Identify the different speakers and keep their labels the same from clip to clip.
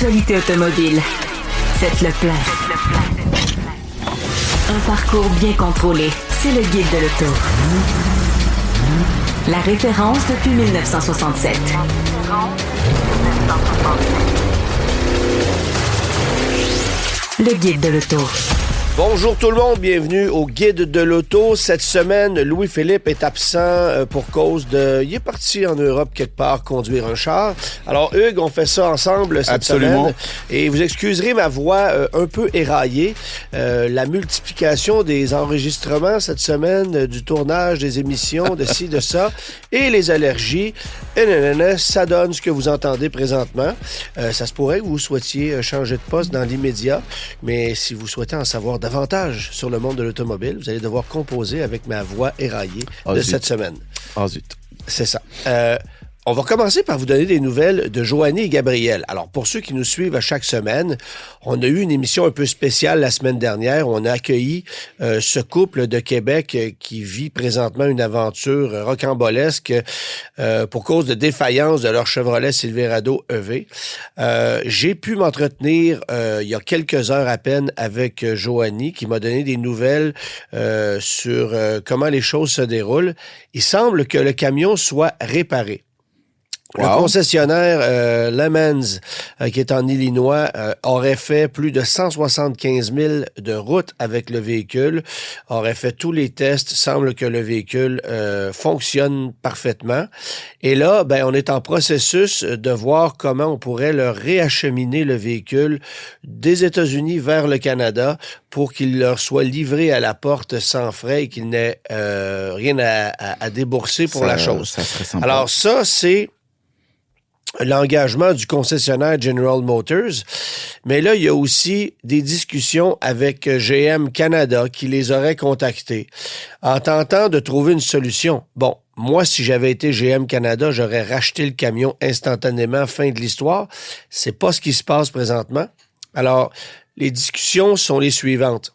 Speaker 1: l'actualité automobile. Faites le plein. Un parcours bien contrôlé. C'est le Guide de l'auto. La référence depuis 1967. Le Guide de l'auto.
Speaker 2: Bonjour tout le monde, bienvenue au Guide de l'auto. Cette semaine, Louis-Philippe est absent pour cause de... Il est parti en Europe quelque part conduire un char. Alors Hugues, on fait ça ensemble cette semaine. Et vous excuserez ma voix un peu éraillée. La multiplication des enregistrements cette semaine, du tournage, des émissions, de ci, de ça, et les allergies, ça donne ce que vous entendez présentement. Ça se pourrait que vous souhaitiez changer de poste dans l'immédiat, mais si vous souhaitez en savoir davantage sur le monde de l'automobile, vous allez devoir composer avec ma voix éraillée cette semaine.
Speaker 3: Ah zut.
Speaker 2: C'est ça. On va commencer par vous donner des nouvelles de Joanie et Gabriel. Alors, pour ceux qui nous suivent à chaque semaine, on a eu une émission un peu spéciale la semaine dernière où on a accueilli ce couple de Québec qui vit présentement une aventure rocambolesque pour cause de défaillance de leur Chevrolet Silverado EV. J'ai pu m'entretenir il y a quelques heures à peine avec Joanie qui m'a donné des nouvelles sur comment les choses se déroulent. Il semble que le camion soit réparé. Le concessionnaire Lemans, qui est en Illinois, aurait fait plus de 175 000 de routes avec le véhicule, aurait fait tous les tests, semble que le véhicule fonctionne parfaitement. Et là, on est en processus de voir comment on pourrait leur réacheminer le véhicule des États-Unis vers le Canada pour qu'il leur soit livré à la porte sans frais et qu'il n'ait rien à débourser pour la chose. Alors ça, c'est l'engagement du concessionnaire General Motors. Mais là, il y a aussi des discussions avec GM Canada qui les aurait contactés en tentant de trouver une solution. Bon, moi, si j'avais été GM Canada, j'aurais racheté le camion instantanément, fin de l'histoire. C'est pas ce qui se passe présentement. Alors, les discussions sont les suivantes.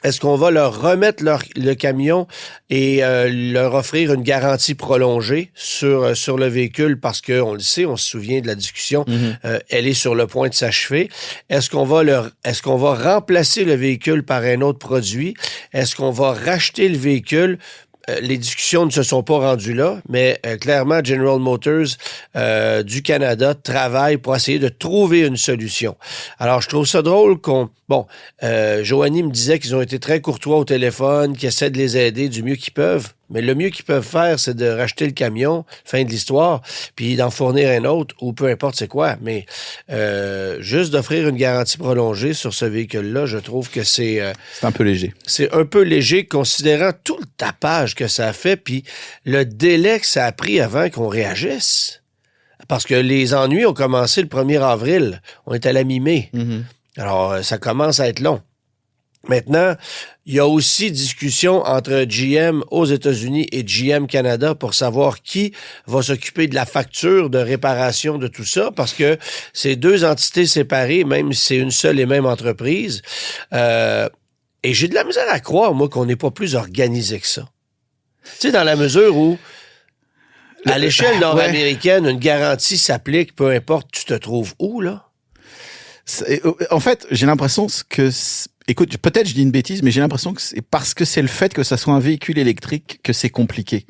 Speaker 2: Est-ce qu'on va leur remettre le camion et leur offrir une garantie prolongée sur le véhicule parce qu'on le sait, on se souvient de la discussion, elle est sur le point de s'achever. Est-ce qu'on va remplacer le véhicule par un autre produit? Est-ce qu'on va racheter le véhicule? Les discussions ne se sont pas rendues là, mais clairement, General Motors du Canada travaille pour essayer de trouver une solution. Alors, je trouve ça drôle Joanie me disait qu'ils ont été très courtois au téléphone, qu'ils essaient de les aider du mieux qu'ils peuvent. Mais le mieux qu'ils peuvent faire, c'est de racheter le camion, fin de l'histoire, puis d'en fournir un autre, ou peu importe c'est quoi. Mais juste d'offrir une garantie prolongée sur ce véhicule-là, je trouve que c'est
Speaker 3: un peu léger.
Speaker 2: C'est un peu léger, considérant tout le tapage que ça a fait, puis le délai que ça a pris avant qu'on réagisse. Parce que les ennuis ont commencé le 1er avril. On est à la mi-mai. Alors, ça commence à être long. Maintenant, il y a aussi discussion entre GM aux États-Unis et GM Canada pour savoir qui va s'occuper de la facture de réparation de tout ça, parce que c'est deux entités séparées, même si c'est une seule et même entreprise. Et j'ai de la misère à croire, moi, qu'on n'est pas plus organisé que ça. Tu sais, dans la mesure où, à l'échelle nord-américaine, une garantie s'applique, peu importe tu te trouves où, là.
Speaker 3: En fait, j'ai l'impression que... Écoute, peut-être je dis une bêtise, mais j'ai l'impression que c'est parce que c'est le fait que ça soit un véhicule électrique que c'est compliqué.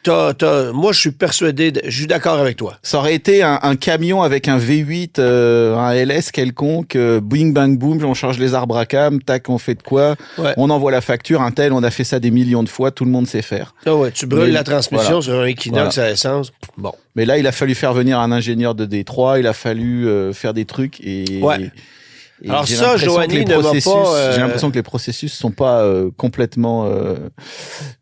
Speaker 2: Moi, je suis persuadé, je suis d'accord avec toi.
Speaker 3: Ça aurait été un camion avec un V8, un LS quelconque, bing bang boom, on charge les arbres à cam, tac, on fait de quoi, on envoie la facture, un tel, on a fait ça des millions de fois, tout le monde sait faire.
Speaker 2: Tu brûles la transmission sur un Equinox à essence, bon.
Speaker 3: Mais là, il a fallu faire venir un ingénieur de Détroit, il a fallu faire des trucs et... Et
Speaker 2: alors ça, Joanie ne m'a pas...
Speaker 3: J'ai l'impression que les processus sont pas complètement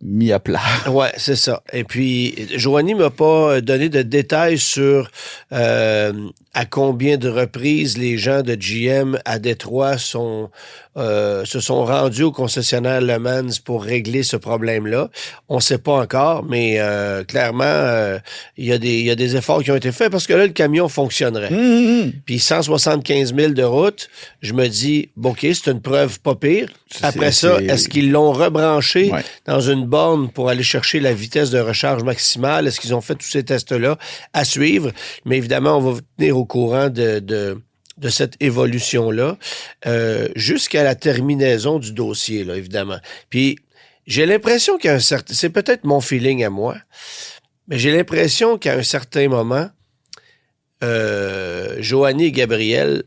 Speaker 3: mis à plat.
Speaker 2: Ouais, c'est ça. Et puis, Joanie m'a pas donné de détails sur à combien de reprises les gens de GM à Détroit se sont rendus au concessionnaire Le Mans pour régler ce problème-là. On ne sait pas encore, mais clairement, il y a des efforts qui ont été faits parce que là, le camion fonctionnerait. Puis 175 000 de route, je me dis, OK, c'est une preuve pas pire. Après ça, est-ce qu'ils l'ont rebranché dans une borne pour aller chercher la vitesse de recharge maximale? Est-ce qu'ils ont fait tous ces tests-là à suivre? Mais évidemment, on va vous tenir au courant de de cette évolution-là jusqu'à la terminaison du dossier, là, évidemment. Puis, j'ai l'impression qu'à un certain... C'est peut-être mon feeling à moi, mais j'ai l'impression qu'à un certain moment, Joanie et Gabriel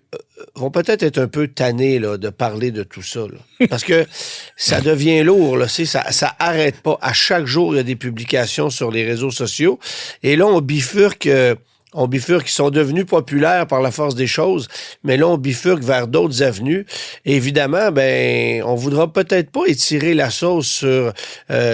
Speaker 2: vont peut-être être un peu tannés là, de parler de tout ça. Là. Parce que ça devient lourd. Là, ça arrête pas. À chaque jour, il y a des publications sur les réseaux sociaux. Et là, on bifurque qui sont devenus populaires par la force des choses, mais là, on bifurque vers d'autres avenues. Et évidemment, on voudra peut-être pas étirer la sauce sur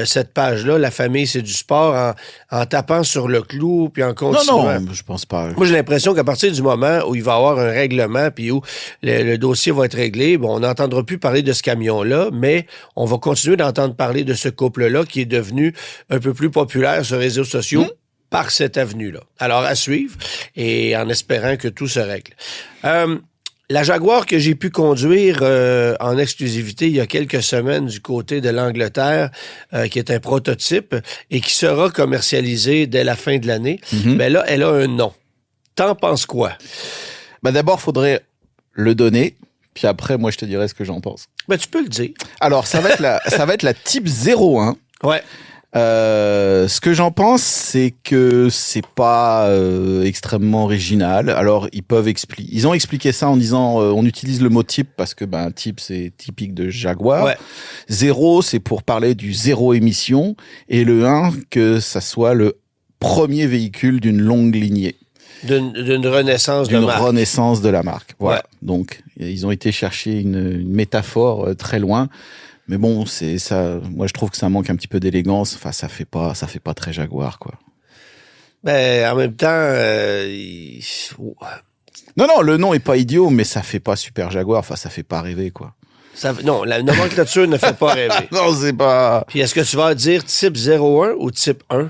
Speaker 2: cette page-là, La famille, c'est du sport, en tapant sur le clou, puis en continuant.
Speaker 3: Non, je pense pas.
Speaker 2: Moi, j'ai l'impression qu'à partir du moment où il va y avoir un règlement, puis où le dossier va être réglé, on n'entendra plus parler de ce camion-là, mais on va continuer d'entendre parler de ce couple-là qui est devenu un peu plus populaire sur les réseaux sociaux. Par cette avenue-là. Alors, à suivre, et en espérant que tout se règle. La Jaguar que j'ai pu conduire en exclusivité il y a quelques semaines du côté de l'Angleterre, qui est un prototype et qui sera commercialisé dès la fin de l'année, mais là, elle a un nom. T'en penses quoi?
Speaker 3: D'abord, faudrait le donner, puis après, moi, je te dirai ce que j'en pense.
Speaker 2: Tu peux le dire.
Speaker 3: Alors, ça va être la Type 01.
Speaker 2: Ouais.
Speaker 3: Ce que j'en pense, c'est que c'est pas extrêmement original. Alors ils ont expliqué ça en disant on utilise le mot type parce que type c'est typique de Jaguar. Ouais. 0 c'est pour parler du zéro émission et le 1 que ça soit le premier véhicule d'une longue lignée.
Speaker 2: D'une renaissance de marque.
Speaker 3: D'une renaissance de la marque. Voilà.
Speaker 2: Ouais.
Speaker 3: Donc ils ont été chercher une métaphore très loin. Mais bon, c'est ça. Moi, je trouve que ça manque un petit peu d'élégance. Enfin, ça fait pas très Jaguar, quoi.
Speaker 2: En même temps,
Speaker 3: Non, le nom est pas idiot, mais ça fait pas super Jaguar. Enfin, ça fait pas rêver, quoi.
Speaker 2: Non, la nomenclature ne fait pas rêver.
Speaker 3: Non, c'est pas.
Speaker 2: Puis est-ce que tu vas dire type 01 ou type 1?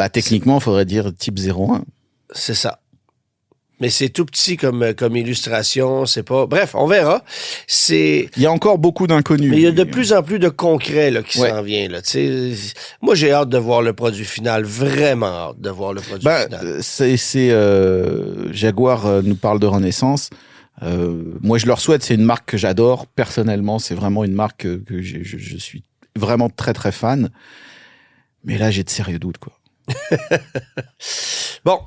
Speaker 3: Techniquement, il faudrait dire type 01.
Speaker 2: C'est ça. Mais c'est tout petit comme illustration, c'est pas... Bref, on verra.
Speaker 3: Il y a encore beaucoup d'inconnus.
Speaker 2: Mais il y a de plus en plus de concret là, qui s'en vient. Là. Moi, j'ai hâte de voir le produit final. Vraiment hâte de voir le produit final.
Speaker 3: Jaguar nous parle de renaissance. Moi, je leur souhaite. C'est une marque que j'adore. Personnellement, c'est vraiment une marque que je suis vraiment très, très fan. Mais là, j'ai de sérieux doutes, quoi.
Speaker 2: Bon.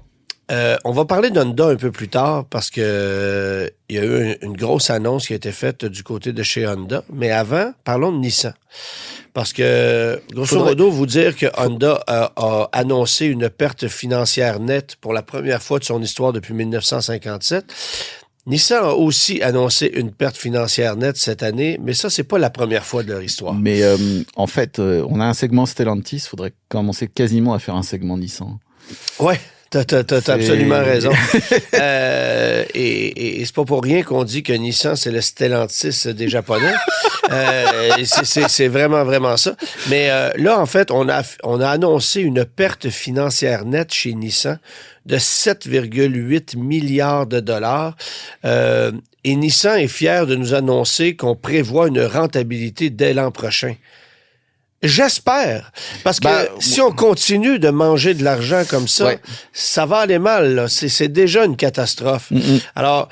Speaker 2: On va parler d'Honda un peu plus tard parce que il y a eu une grosse annonce qui a été faite du côté de chez Honda. Mais avant, parlons de Nissan. Parce que, grosso modo, vous dire que Honda a annoncé une perte financière nette pour la première fois de son histoire depuis 1957. Nissan a aussi annoncé une perte financière nette cette année, mais ça, c'est pas la première fois de leur histoire.
Speaker 3: Mais en fait, on a un segment Stellantis, il faudrait commencer quasiment à faire un segment Nissan.
Speaker 2: Ouais. T'as absolument raison. Et c'est pas pour rien qu'on dit que Nissan, c'est le Stellantis des Japonais. C'est vraiment, vraiment ça. Mais là, en fait, on a annoncé une perte financière nette chez Nissan de 7,8 milliards de dollars. Et Nissan est fier de nous annoncer qu'on prévoit une rentabilité dès l'an prochain. J'espère. Parce que si on continue de manger de l'argent comme ça, ça va aller mal. Là. C'est déjà une catastrophe. Alors,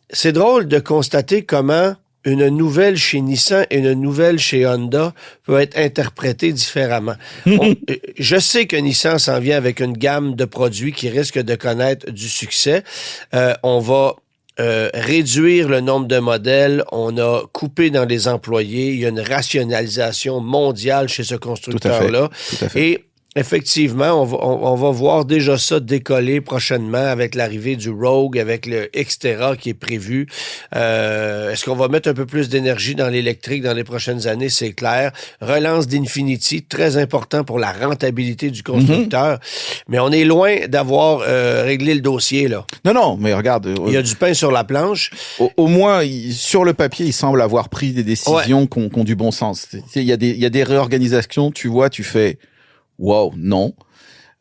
Speaker 2: c'est drôle de constater comment une nouvelle chez Nissan et une nouvelle chez Honda peut être interprétée différemment. Je sais que Nissan s'en vient avec une gamme de produits qui risque de connaître du succès. On va réduire le nombre de modèles, on a coupé dans les employés, il y a une rationalisation mondiale chez ce constructeur-là.
Speaker 3: Tout à fait.
Speaker 2: Et effectivement, on va voir déjà ça décoller prochainement avec l'arrivée du Rogue, avec le Xterra qui est prévu. Est-ce qu'on va mettre un peu plus d'énergie dans l'électrique dans les prochaines années? C'est clair. Relance d'Infiniti, très important pour la rentabilité du constructeur. Mais on est loin d'avoir réglé le dossier, là.
Speaker 3: Non, mais regarde.
Speaker 2: Il y a du pain sur la planche.
Speaker 3: Au moins, sur le papier, il semble avoir pris des décisions qui ont du bon sens. Il y a des réorganisations, tu vois, tu fais... Wow, non.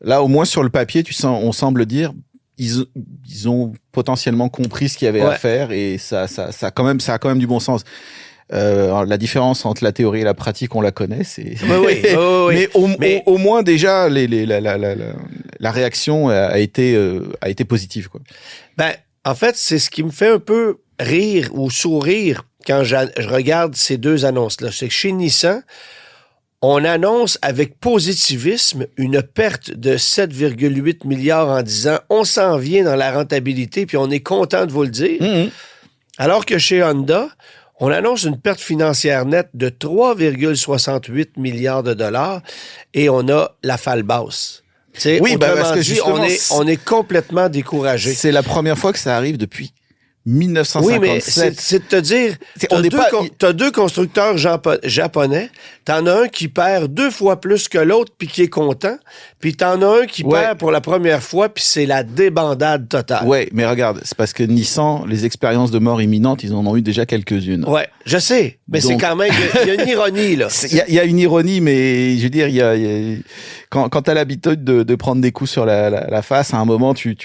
Speaker 3: Là, au moins sur le papier, on semble dire, ils ont potentiellement compris ce qu'il y avait à faire et ça a quand même du bon sens. Alors, la différence entre la théorie et la pratique, on la connaît. Mais au moins déjà, la réaction a été positive, quoi.
Speaker 2: En fait, c'est ce qui me fait un peu rire ou sourire quand je regarde ces deux annonces-là. C'est que chez Nissan, on annonce avec positivisme une perte de 7,8 milliards en 10 ans. On s'en vient dans la rentabilité, puis on est content de vous le dire.
Speaker 3: Mmh. Alors
Speaker 2: que chez Honda, on annonce une perte financière nette de 3,68 milliards de dollars et on a la falle basse.
Speaker 3: Oui, parce que justement,
Speaker 2: on est complètement découragé.
Speaker 3: C'est la première fois que ça arrive depuis 1957.
Speaker 2: Oui, mais c'est de te dire, t'as deux constructeurs japonais, t'en as un qui perd 2 fois plus que l'autre puis qui est content, puis t'en as un qui perd pour la première fois puis c'est la débandade totale.
Speaker 3: Ouais, mais regarde, c'est parce que Nissan, les expériences de mort imminente, ils en ont eu déjà quelques-unes.
Speaker 2: Ouais, je sais, mais donc, c'est quand même, il y a une ironie, là.
Speaker 3: Il y a une ironie, mais je veux dire, quand t'as l'habitude de prendre des coups sur la face, à un moment, tu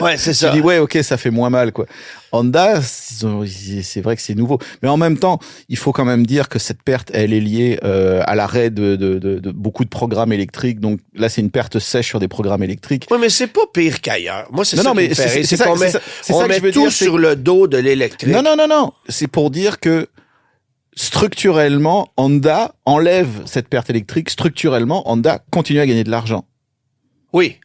Speaker 2: ouais, c'est ça.
Speaker 3: Tu dis, ouais, ok, ça fait moins mal, quoi. Honda, c'est vrai que c'est nouveau. Mais en même temps, il faut quand même dire que cette perte, elle est liée à l'arrêt de beaucoup de programmes électriques. Donc là, c'est une perte sèche sur des programmes électriques.
Speaker 2: Oui, mais c'est pas pire qu'ailleurs. Moi, c'est ça qui me fait rire.
Speaker 3: C'est ça
Speaker 2: on met tout sur le dos de l'électrique.
Speaker 3: Non. C'est pour dire que structurellement, Honda enlève cette perte électrique. Structurellement, Honda continue à gagner de l'argent.
Speaker 2: Oui.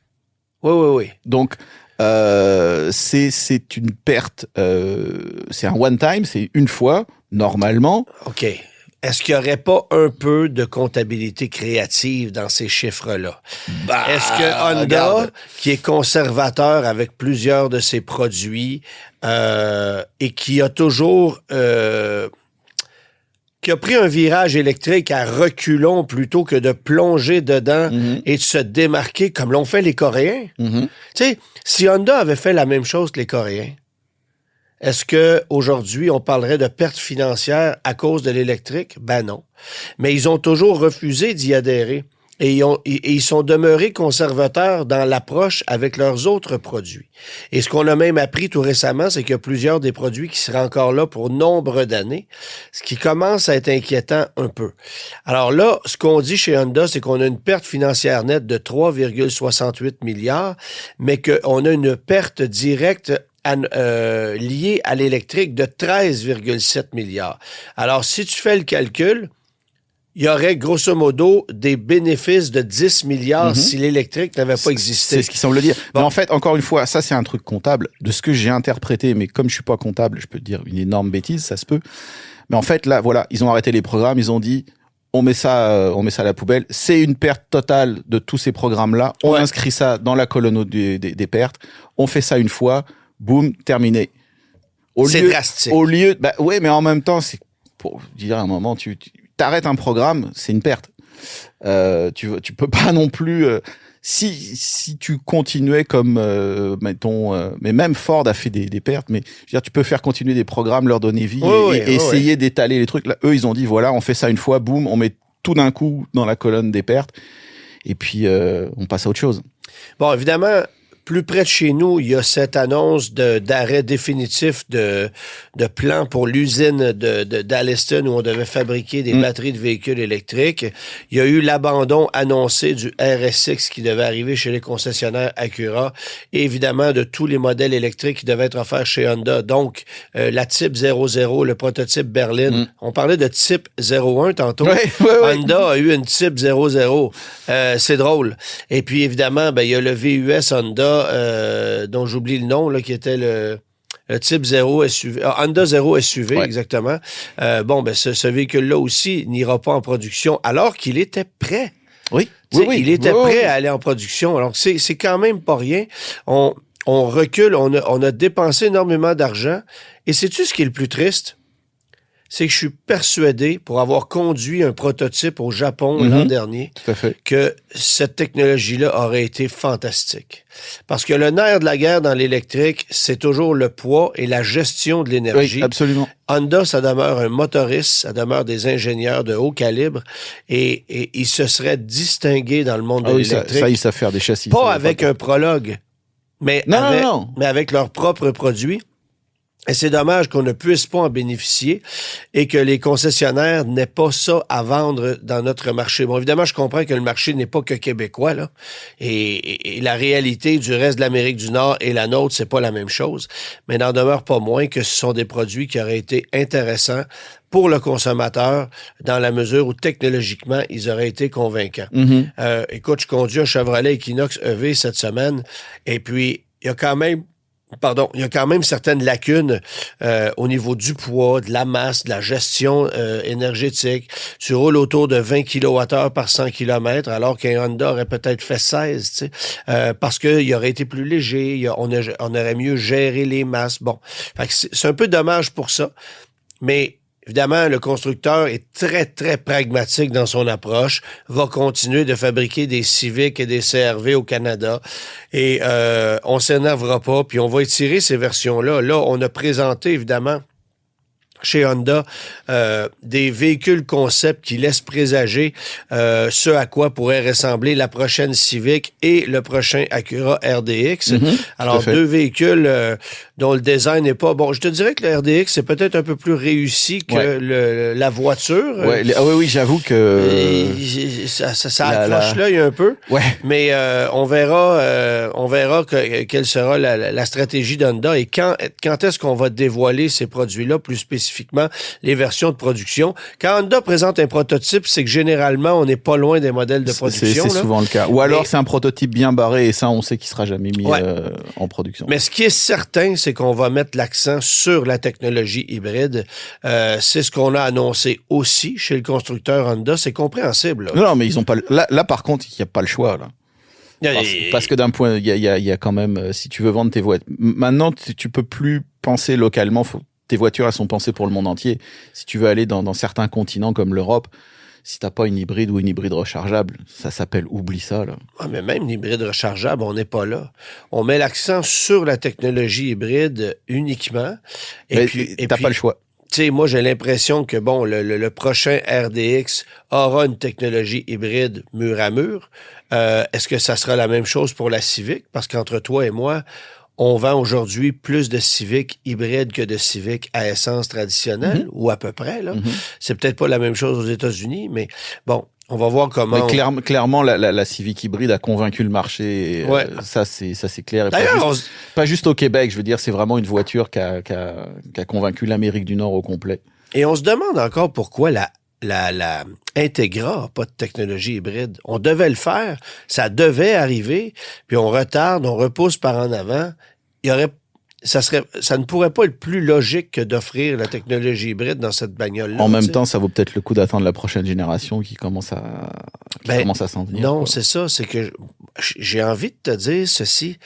Speaker 3: Donc, c'est une perte, c'est un one time, c'est une fois, normalement.
Speaker 2: OK. Est-ce qu'il n'y aurait pas un peu de comptabilité créative dans ces chiffres-là? Est-ce que Honda, qui est conservateur avec plusieurs de ses produits et qui a toujours... qui a pris un virage électrique à reculons plutôt que de plonger dedans et de se démarquer comme l'ont fait les Coréens. Tu sais, si Honda avait fait la même chose que les Coréens, est-ce qu'aujourd'hui, on parlerait de perte financière à cause de l'électrique? Ben non. Mais ils ont toujours refusé d'y adhérer. Et ils sont demeurés conservateurs dans l'approche avec leurs autres produits. Et ce qu'on a même appris tout récemment, c'est qu'il y a plusieurs des produits qui seraient encore là pour nombre d'années, ce qui commence à être inquiétant un peu. Alors là, ce qu'on dit chez Honda, c'est qu'on a une perte financière nette de 3,68 milliards, mais qu'on a une perte directe liée à l'électrique de 13,7 milliards. Alors, si tu fais le calcul, il y aurait grosso modo des bénéfices de 10 milliards si l'électrique n'avait pas existé.
Speaker 3: C'est ce qui semble dire. Bon. Mais en fait, encore une fois, ça c'est un truc comptable. De ce que j'ai interprété, mais comme je suis pas comptable, je peux te dire une énorme bêtise, ça se peut. Mais en fait, là, voilà, ils ont arrêté les programmes, ils ont dit, on met ça à la poubelle. C'est une perte totale de tous ces programmes-là. On inscrit ça dans la colonne des pertes. On fait ça une fois. Boum, terminé.
Speaker 2: C'est drastique.
Speaker 3: Ouais, mais en même temps, c'est pour dire à un moment, t'arrêtes un programme, c'est une perte. Tu peux pas non plus. Si tu continuais comme mettons, mais même Ford a fait des pertes, mais je veux dire, tu peux faire continuer des programmes, leur donner vie et essayer d'étaler les trucs. Là, eux, ils ont dit voilà, on fait ça une fois, boum, on met tout d'un coup dans la colonne des pertes, et puis on passe à autre chose.
Speaker 2: Bon, évidemment. Plus près de chez nous, il y a cette annonce d'arrêt définitif de plan pour l'usine d'Alliston où on devait fabriquer des batteries de véhicules électriques. Il y a eu l'abandon annoncé du RSX qui devait arriver chez les concessionnaires Acura et évidemment de tous les modèles électriques qui devaient être offerts chez Honda. Donc, la Type 00, le prototype berline. On parlait de Type 01 tantôt. Honda a eu une Type 00. C'est drôle. Et puis, évidemment, il y a le VUS Honda dont j'oublie le nom, là, qui était le Type 0 SUV, Honda 0 SUV, exactement. Ce véhicule-là aussi n'ira pas en production alors qu'il était prêt. Il était prêt à aller en production. Alors, c'est quand même pas rien. On recule, on a dépensé énormément d'argent. Et sais-tu ce qui est le plus triste? C'est que je suis persuadé, pour avoir conduit un prototype au Japon l'an dernier, que cette technologie-là aurait été fantastique. Parce que le nerf de la guerre dans l'électrique, c'est toujours le poids et la gestion de l'énergie.
Speaker 3: Oui, absolument.
Speaker 2: Honda, ça demeure un motoriste, ça demeure des ingénieurs de haut calibre et ils se seraient distingués dans le monde de l'électrique.
Speaker 3: Ça, ils savent faire des châssis.
Speaker 2: Pas avec un prologue, mais avec leurs propres produits. Et c'est dommage qu'on ne puisse pas en bénéficier et que les concessionnaires n'aient pas ça à vendre dans notre marché. Bon, évidemment, je comprends que le marché n'est pas que québécois, là. Et la réalité du reste de l'Amérique du Nord et la nôtre, c'est pas la même chose. Mais n'en demeure pas moins que ce sont des produits qui auraient été intéressants pour le consommateur dans la mesure où technologiquement, ils auraient été convaincants. Écoute, je conduis un Chevrolet Equinox EV cette semaine et puis il y a quand même certaines lacunes au niveau du poids, de la masse, de la gestion énergétique. Tu roules autour de 20 kWh par 100 km, alors qu'un Honda aurait peut-être fait 16, tu sais, parce qu'il aurait été plus léger, on aurait mieux géré les masses. Bon, fait que c'est un peu dommage pour ça, mais évidemment, le constructeur est très, très pragmatique dans son approche, va continuer de fabriquer des Civic et des CR-V au Canada et on s'énervera pas, puis on va étirer ces versions-là. Là, on a présenté, évidemment, chez Honda, des véhicules concept qui laissent présager ce à quoi pourrait ressembler la prochaine Civic et le prochain Acura RDX. Alors, deux véhicules dont le design n'est pas... Bon, je te dirais que le RDX, c'est peut-être un peu plus réussi que la voiture.
Speaker 3: Oui, j'avoue que...
Speaker 2: Ça accroche l'œil un peu.
Speaker 3: Ouais.
Speaker 2: Mais on verra quelle sera la stratégie d'Honda et quand est-ce qu'on va dévoiler ces produits-là plus spécifiquement, les versions de production. Quand Honda présente un prototype, c'est que généralement, on n'est pas loin des modèles de production.
Speaker 3: C'est souvent le cas. Ou alors, c'est un prototype bien barré et ça, on sait qu'il sera jamais mis en production.
Speaker 2: Mais ce qui est certain, c'est qu'on va mettre l'accent sur la technologie hybride. C'est ce qu'on a annoncé aussi chez le constructeur Honda. C'est compréhensible.
Speaker 3: Là. Non, mais ils ont pas... Là, par contre, il n'y a pas le choix, là. Parce que d'un point, il y a quand même, si tu veux vendre tes voitures, maintenant, tu peux plus penser localement, tes voitures, elles sont pensées pour le monde entier. Si tu veux aller dans certains continents comme l'Europe, si t'as pas une hybride ou une hybride rechargeable, ça s'appelle oublie ça, là.
Speaker 2: Ouais, mais même l'hybride rechargeable, on n'est pas là. On met l'accent sur la technologie hybride uniquement. Et puis
Speaker 3: pas le choix.
Speaker 2: Tu sais, moi, j'ai l'impression que, bon, le prochain RDX aura une technologie hybride mur à mur. Est-ce que ça sera la même chose pour la Civic? Parce qu'entre toi et moi, on vend aujourd'hui plus de Civic hybrides que de Civic à essence traditionnelle, ou à peu près, là. C'est peut-être pas la même chose aux États-Unis, mais bon, on va voir comment...
Speaker 3: Clairement, la Civic hybride a convaincu le marché. Ça, c'est clair. Et
Speaker 2: d'ailleurs,
Speaker 3: pas juste au Québec, je veux dire, c'est vraiment une voiture qui a convaincu l'Amérique du Nord au complet.
Speaker 2: Et on se demande encore pourquoi la Integra n'a pas de technologie hybride. On devait le faire, ça devait arriver, puis on retarde, on repousse par en avant. Ça ne pourrait pas être plus logique que d'offrir la technologie hybride dans cette bagnole-là.
Speaker 3: En même temps, ça vaut peut-être le coup d'attendre la prochaine génération qui commence à s'en venir.
Speaker 2: Non, c'est ça, c'est que j'ai envie de te dire ceci.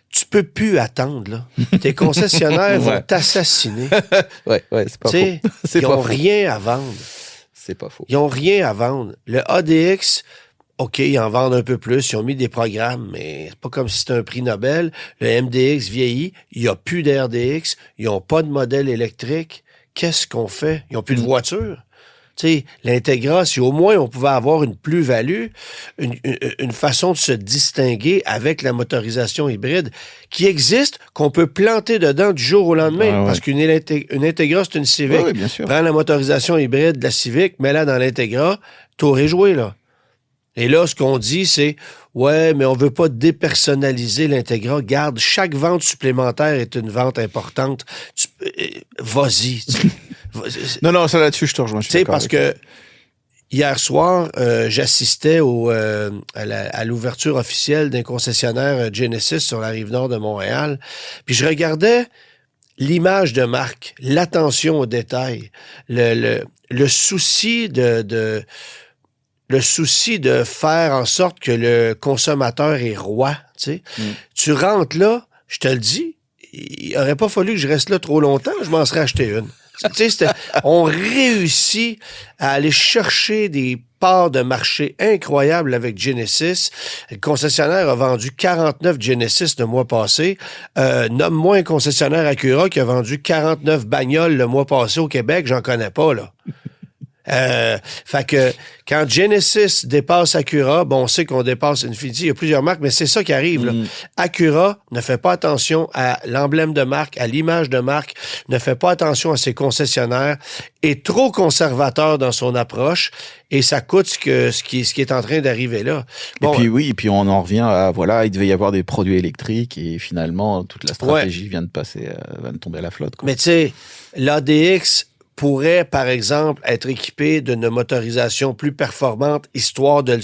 Speaker 2: Tu peux plus attendre, là. Tes concessionnaires vont t'assassiner.
Speaker 3: Ouais, c'est pas faux.
Speaker 2: Ils n'ont rien à vendre.
Speaker 3: C'est pas faux.
Speaker 2: Ils n'ont rien à vendre. Le ADX, OK, ils en vendent un peu plus. Ils ont mis des programmes, mais c'est pas comme si c'était un prix Nobel. Le MDX vieillit. Il n'y a plus d'RDX. Ils n'ont pas de modèle électrique. Qu'est-ce qu'on fait? Ils n'ont plus de voiture. Tu sais, l'Integra, si au moins on pouvait avoir une plus-value, une façon de se distinguer avec la motorisation hybride qui existe, qu'on peut planter dedans du jour au lendemain. Parce qu'une Integra, c'est une Civic.
Speaker 3: Oui, bien sûr.
Speaker 2: Prends la motorisation hybride de la Civic, mets-la dans l'Integra, t'aurais joué, là. Et là, ce qu'on dit, c'est « Ouais, mais on veut pas dépersonnaliser l'Integra. Garde, chaque vente supplémentaire est une vente importante. Vas-y. »
Speaker 3: Non, ça là-dessus, je te rejoins.
Speaker 2: Tu sais, parce que hier soir, j'assistais à l'ouverture officielle d'un concessionnaire Genesis sur la rive nord de Montréal. Puis je regardais l'image de marque, l'attention aux détails, le souci le souci de faire en sorte que le consommateur est roi, tu sais. Tu rentres là, je te le dis, il aurait pas fallu que je reste là trop longtemps, je m'en serais acheté une. Tu sais, on réussit à aller chercher des parts de marché incroyables avec Genesis. Le concessionnaire a vendu 49 Genesis le mois passé. Nomme-moi un concessionnaire Acura qui a vendu 49 bagnoles le mois passé au Québec, j'en connais pas, là. Fait que quand Genesis dépasse Acura, bon, on sait qu'on dépasse Infiniti, il y a plusieurs marques, mais c'est ça qui arrive. Là. Acura ne fait pas attention à l'emblème de marque, à l'image de marque, ne fait pas attention à ses concessionnaires, est trop conservateur dans son approche, et ça coûte ce qui est en train d'arriver là. Bon,
Speaker 3: et puis on en revient à, voilà, il devait y avoir des produits électriques, et finalement, toute la stratégie vient de tomber à la flotte, quoi.
Speaker 2: Mais tu sais, l'ADX pourrait, par exemple, être équipé d'une motorisation plus performante, histoire de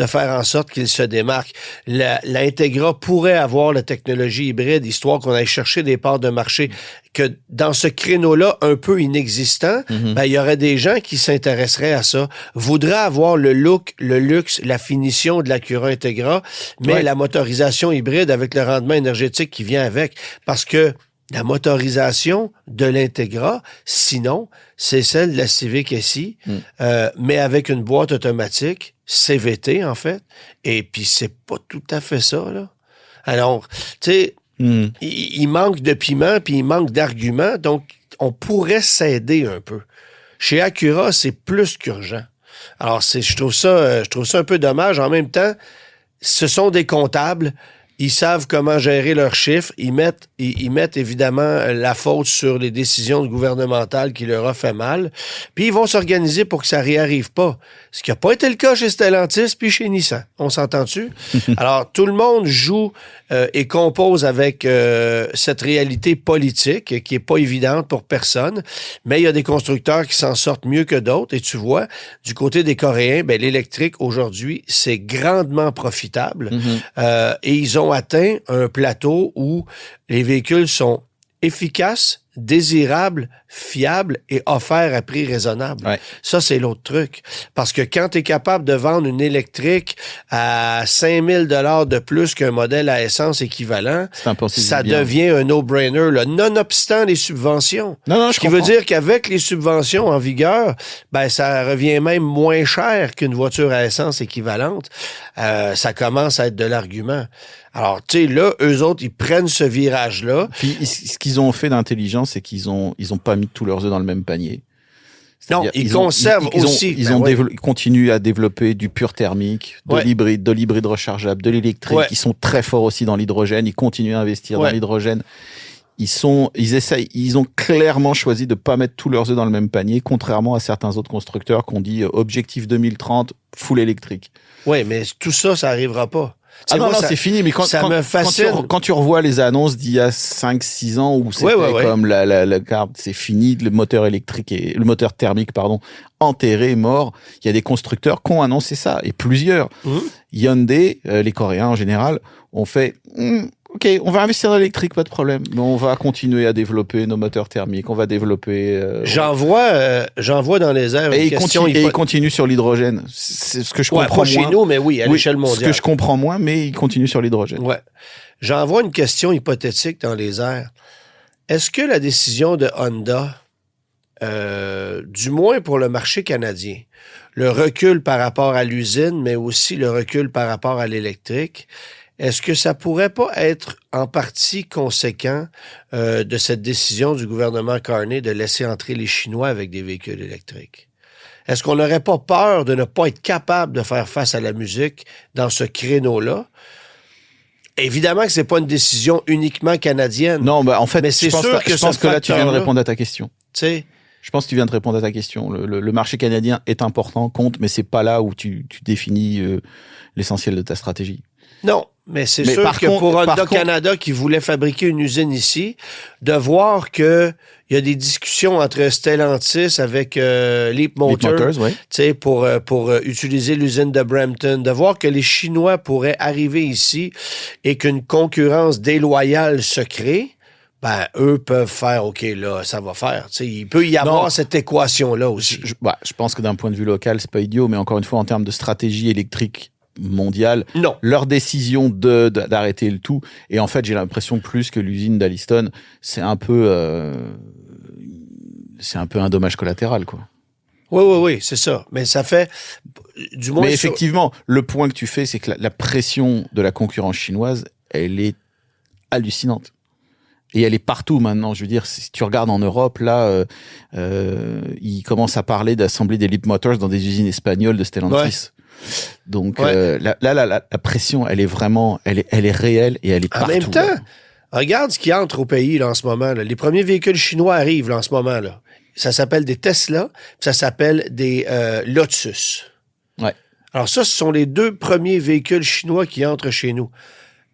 Speaker 2: faire en sorte qu'il se démarque. L'Integra pourrait avoir la technologie hybride, histoire qu'on aille chercher des parts de marché, que dans ce créneau-là, un peu inexistant, il y aurait des gens qui s'intéresseraient à ça, voudraient avoir le look, le luxe, la finition de l'Acura Integra, mais la motorisation hybride avec le rendement énergétique qui vient avec. Parce que la motorisation de l'Integra, sinon, c'est celle de la Civic SI, mais avec une boîte automatique, CVT en fait, et puis c'est pas tout à fait ça, là. Alors, tu sais, il manque de piment, puis il manque d'arguments, donc on pourrait s'aider un peu. Chez Acura, c'est plus qu'urgent. Alors, je trouve ça un peu dommage. En même temps, ce sont des comptables. Ils savent comment gérer leurs chiffres. Ils mettent évidemment la faute sur les décisions gouvernementales qui leur ont fait mal. Puis ils vont s'organiser pour que ça réarrive pas. Ce qui n'a pas été le cas chez Stellantis puis chez Nissan. On s'entend-tu? Alors, tout le monde joue et compose avec cette réalité politique qui est pas évidente pour personne. Mais il y a des constructeurs qui s'en sortent mieux que d'autres. Et tu vois, du côté des Coréens, l'électrique aujourd'hui, c'est grandement profitable. Et ils ont atteint un plateau où les véhicules sont efficaces, désirables, fiables et offerts à prix raisonnable.
Speaker 3: Ouais.
Speaker 2: Ça, c'est l'autre truc. Parce que quand tu es capable de vendre une électrique à 5 000 $ de plus qu'un modèle à essence équivalent, ça devient un no-brainer, là, nonobstant les subventions. Ce qui veut dire qu'avec les subventions en vigueur, ça revient même moins cher qu'une voiture à essence équivalente. Ça commence à être de l'argument. Alors, tu sais, là, eux autres, ils prennent ce virage-là.
Speaker 3: Puis, ce qu'ils ont fait d'intelligent, c'est qu'ils ont pas mis tous leurs œufs dans le même panier.
Speaker 2: Non, ils conservent aussi.
Speaker 3: Ils continuent à développer du pur thermique, de l'hybride rechargeable, de l'électrique. Ils sont très forts aussi dans l'hydrogène. Ils continuent à investir dans l'hydrogène. Ils ont clairement choisi de pas mettre tous leurs œufs dans le même panier, contrairement à certains autres constructeurs qui ont dit objectif 2030, full électrique.
Speaker 2: Oui, mais tout ça, ça arrivera pas.
Speaker 3: C'est fini, mais quand tu revois les annonces d'il y a 5-6 ans où c'était comme la carte, c'est fini, le moteur électrique et le moteur thermique, enterré, mort, il y a des constructeurs qui ont annoncé ça, et plusieurs. Hyundai, les Coréens en général, ont fait OK, on va investir dans l'électrique, pas de problème, mais on va continuer à développer nos moteurs thermiques, on va développer...
Speaker 2: J'en vois dans les airs
Speaker 3: une question... Et ils continuent sur l'hydrogène. C'est ce que je comprends
Speaker 2: pas chez nous, mais à l'échelle mondiale.
Speaker 3: Ce que je comprends moins, mais ils continuent sur l'hydrogène.
Speaker 2: Ouais. J'en vois une question hypothétique dans les airs. Est-ce que la décision de Honda, du moins pour le marché canadien, le recul par rapport à l'usine, mais aussi le recul par rapport à l'électrique, est-ce que ça pourrait pas être en partie conséquent de cette décision du gouvernement Carney de laisser entrer les Chinois avec des véhicules électriques? Est-ce qu'on n'aurait pas peur de ne pas être capable de faire face à la musique dans ce créneau-là? Évidemment que c'est pas une décision uniquement canadienne.
Speaker 3: Non, en fait,
Speaker 2: mais c'est sûr que
Speaker 3: je pense que là, tu viens de répondre à ta question.
Speaker 2: Tu sais?
Speaker 3: Je pense que tu viens de répondre à ta question. Le marché canadien est important, compte, mais c'est pas là où tu définis l'essentiel de ta stratégie.
Speaker 2: Non, mais c'est sûr que pour Honda Canada qui voulait fabriquer une usine ici, de voir que il y a des discussions entre Stellantis avec Leap Motors, pour utiliser l'usine de Brampton, de voir que les Chinois pourraient arriver ici et qu'une concurrence déloyale se crée. Eux peuvent faire, OK, là, ça va faire. T'sais, il peut y avoir cette équation-là aussi.
Speaker 3: Je pense que d'un point de vue local, c'est pas idiot, mais encore une fois, en termes de stratégie électrique mondiale, leur décision d'arrêter le tout, et en fait, j'ai l'impression plus que l'usine d'Alliston, c'est un peu un dommage collatéral, quoi.
Speaker 2: Oui, c'est ça. Mais ça fait, du moins...
Speaker 3: Mais effectivement, le point que tu fais, c'est que la pression de la concurrence chinoise, elle est hallucinante. Et elle est partout maintenant. Je veux dire, si tu regardes en Europe, là, ils commencent à parler d'assembler des Leapmotors dans des usines espagnoles de Stellantis. Donc la pression, elle est vraiment, elle est réelle et elle est partout.
Speaker 2: En même temps, regarde ce qui entre au pays là, en ce moment. Là. Les premiers véhicules chinois arrivent là, en ce moment. Là. Ça s'appelle des Tesla, ça s'appelle des Lotus.
Speaker 3: Ouais.
Speaker 2: Alors ça, ce sont les 2 premiers véhicules chinois qui entrent chez nous.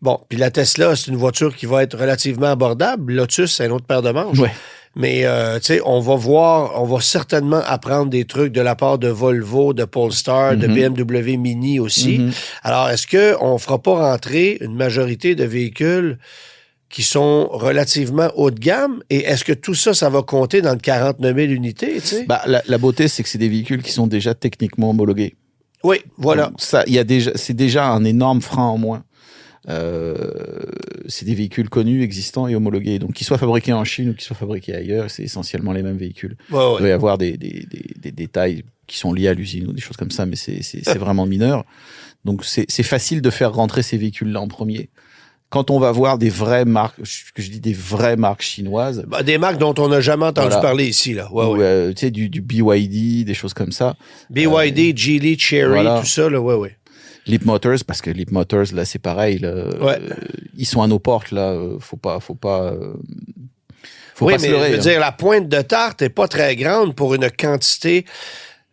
Speaker 2: Bon, puis la Tesla, c'est une voiture qui va être relativement abordable. Lotus, c'est une autre paire de manches.
Speaker 3: Ouais.
Speaker 2: Mais, tu sais, on va certainement apprendre des trucs de la part de Volvo, de Polestar, de BMW Mini aussi. Alors, est-ce qu'on ne fera pas rentrer une majorité de véhicules qui sont relativement haut de gamme? Et est-ce que tout ça, ça va compter dans le 49 000 unités, tu sais?
Speaker 3: Bah, la beauté, c'est que c'est des véhicules qui sont déjà techniquement homologués.
Speaker 2: Oui, voilà.
Speaker 3: Donc, ça, c'est déjà un énorme frein en moins. C'est des véhicules connus, existants et homologués. Donc, qu'ils soient fabriqués en Chine ou qu'ils soient fabriqués ailleurs, c'est essentiellement les mêmes véhicules. Il doit y avoir des détails qui sont liés à l'usine ou des choses comme ça, mais c'est vraiment mineur. Donc, c'est facile de faire rentrer ces véhicules-là en premier. Quand on va voir des vraies marques, des vraies marques chinoises.
Speaker 2: Bah, des marques dont on n'a jamais entendu parler ici, là.
Speaker 3: Tu sais, du BYD, des choses comme ça.
Speaker 2: BYD, Geely, Chery, tout ça, là,
Speaker 3: Leapmotors, parce que Leapmotors, là, c'est pareil. Là, ils sont à nos portes, là. Faut pas se leurrer.
Speaker 2: Je veux dire, la pointe de tarte n'est pas très grande pour une quantité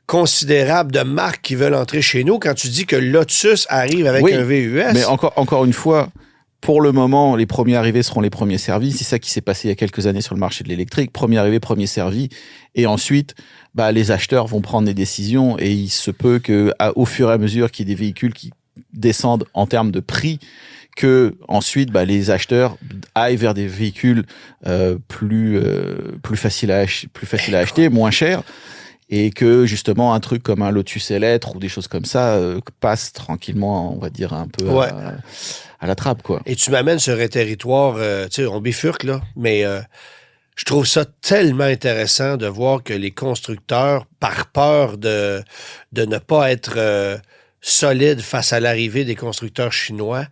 Speaker 2: considérable de marques qui veulent entrer chez nous. Quand tu dis que Lotus arrive avec un VUS.
Speaker 3: Mais encore une fois, pour le moment, les premiers arrivés seront les premiers servis. C'est ça qui s'est passé il y a quelques années sur le marché de l'électrique. Premier arrivé, premier servi. Et ensuite, les acheteurs vont prendre des décisions et il se peut que, au fur et à mesure qu'il y ait des véhicules qui descendent en termes de prix, que ensuite, les acheteurs aillent vers des véhicules plus faciles à acheter, moins chers. Et que justement un truc comme un Lotus Eletre ou des choses comme ça passe tranquillement, on va dire un peu à la trappe, quoi.
Speaker 2: Et tu m'amènes sur un territoire, tu sais, on bifurque là, mais je trouve ça tellement intéressant de voir que les constructeurs, par peur de ne pas être solides face à l'arrivée des constructeurs chinois,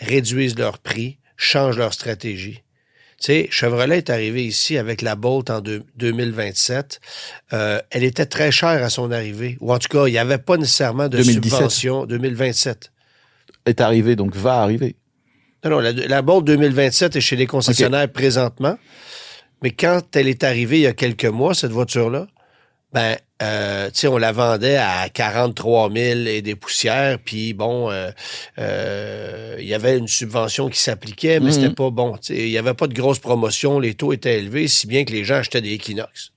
Speaker 2: réduisent leur prix, changent leur stratégie. Tu sais, Chevrolet est arrivé ici avec la Bolt en 2027. Elle était très chère à son arrivée. Ou en tout cas, il n'y avait pas nécessairement de
Speaker 3: 2017.
Speaker 2: subvention. 2027.
Speaker 3: Est arrivé, donc va arriver.
Speaker 2: Non, la Bolt 2027 est chez les concessionnaires présentement. Mais quand elle est arrivée il y a quelques mois, cette voiture-là, tu sais, on la vendait à 43 000 et des poussières, puis bon, il y avait une subvention qui s'appliquait, mais c'était pas bon. Il n'y avait pas de grosse promotion, les taux étaient élevés, si bien que les gens achetaient des Equinox.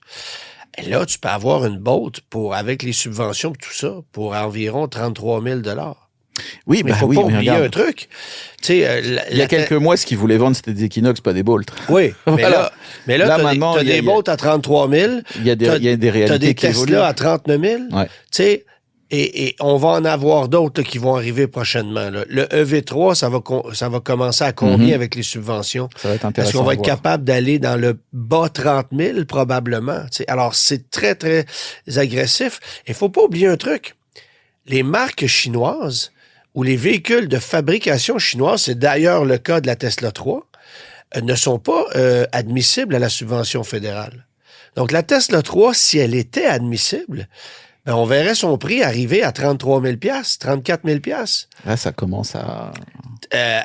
Speaker 2: Et là, tu peux avoir une Bolt avec les subventions et tout ça, pour environ 33 000 $.
Speaker 3: Oui,
Speaker 2: mais il ne faut pas oublier un truc. Il
Speaker 3: y a quelques mois, ce qu'ils voulaient vendre, c'était des Equinox, pas des Bolt.
Speaker 2: Oui,
Speaker 3: voilà.
Speaker 2: mais là tu as des Bolt à 33 000.
Speaker 3: Il y a des réalités qui évoluent.
Speaker 2: Tu as des Tesla à 39 000.
Speaker 3: Ouais.
Speaker 2: Tu sais, et on va en avoir d'autres qui vont arriver prochainement. Là. Le EV3, ça va commencer à combien avec les subventions?
Speaker 3: Ça va être intéressant.
Speaker 2: Est-ce qu'on va être capable d'aller dans le bas 30 000 probablement? T'sais. Alors, c'est très, très agressif. Il ne faut pas oublier un truc. Les marques chinoises ou les véhicules de fabrication chinoise, c'est d'ailleurs le cas de la Tesla 3, ne sont pas admissibles à la subvention fédérale. Donc, la Tesla 3, si elle était admissible, on verrait son prix arriver à 33 000 $, 34 000 $.
Speaker 3: Là, ça commence à...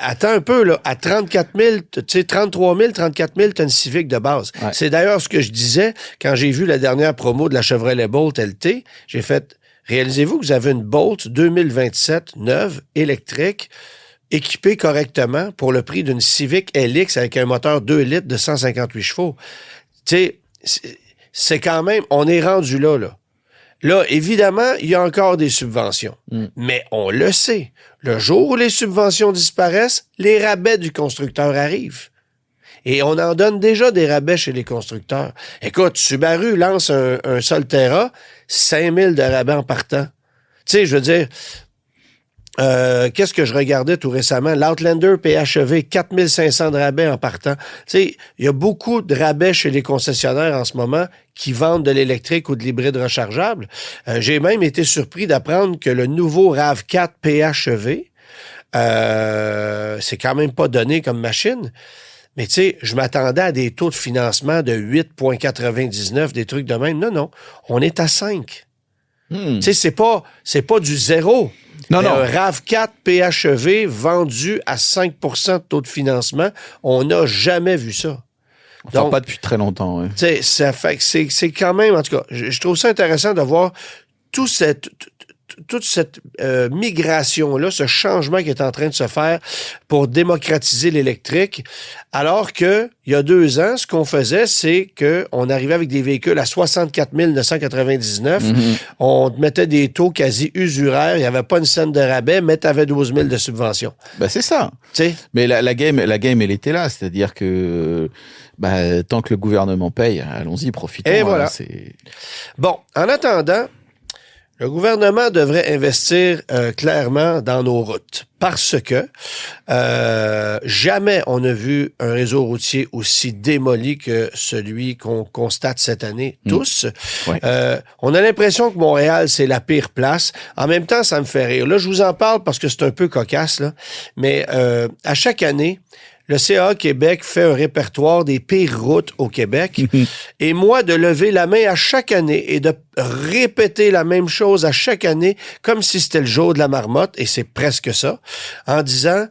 Speaker 2: attends un peu, là. À 34 000, tu sais, 33 000, 34 000, t'as une Civic de base. Ouais. C'est d'ailleurs ce que je disais quand j'ai vu la dernière promo de la Chevrolet Bolt LT. J'ai fait... Réalisez-vous que vous avez une Bolt 2027 neuve, électrique, équipée correctement pour le prix d'une Civic LX avec un moteur 2 litres de 158 chevaux. Tu sais, c'est quand même... On est rendu là, là. Là, évidemment, il y a encore des subventions. Mais on le sait. Le jour où les subventions disparaissent, les rabais du constructeur arrivent. Et on en donne déjà des rabais chez les constructeurs. Écoute, Subaru lance un Solterra, 5 000 de rabais en partant. Tu sais, je veux dire, qu'est-ce que je regardais tout récemment? L'Outlander PHEV, 4 500 de rabais en partant. Tu sais, il y a beaucoup de rabais chez les concessionnaires en ce moment qui vendent de l'électrique ou de l'hybride rechargeable. J'ai même été surpris d'apprendre que le nouveau RAV4 PHEV, c'est quand même pas donné comme machine, Mais tu sais, je m'attendais à des taux de financement de 8,99, des trucs de même. Non, on est à 5. Tu sais, c'est pas du zéro.
Speaker 3: Non.
Speaker 2: Un RAV4 PHEV vendu à 5 de taux de financement, on n'a jamais vu ça.
Speaker 3: Enfin,
Speaker 2: Donc,
Speaker 3: pas depuis très longtemps. Ouais.
Speaker 2: Tu sais, ça fait que c'est quand même, en tout cas, je trouve ça intéressant de voir toute cette migration-là, ce changement qui est en train de se faire pour démocratiser l'électrique, alors que il y a 2 ans, ce qu'on faisait, c'est qu'on arrivait avec des véhicules à 64 999, on te mettait des taux quasi usuraires, il n'y avait pas une scène de rabais, mais tu avais 12 000 de subvention.
Speaker 3: Ben, c'est ça.
Speaker 2: T'sais?
Speaker 3: Mais la game, elle était là. C'est-à-dire que tant que le gouvernement paye, allons-y, profitons.
Speaker 2: Et voilà. Bon, en attendant, le gouvernement devrait investir clairement dans nos routes parce que jamais on n'a vu un réseau routier aussi démoli que celui qu'on constate cette année tous.
Speaker 3: Ouais.
Speaker 2: On a l'impression que Montréal, c'est la pire place. En même temps, ça me fait rire. Là, je vous en parle parce que c'est un peu cocasse, là. Mais à chaque année, le CA Québec fait un répertoire des pires routes au Québec. Et moi, de lever la main à chaque année et de répéter la même chose à chaque année, comme si c'était le jour de la marmotte, et c'est presque ça, en disant,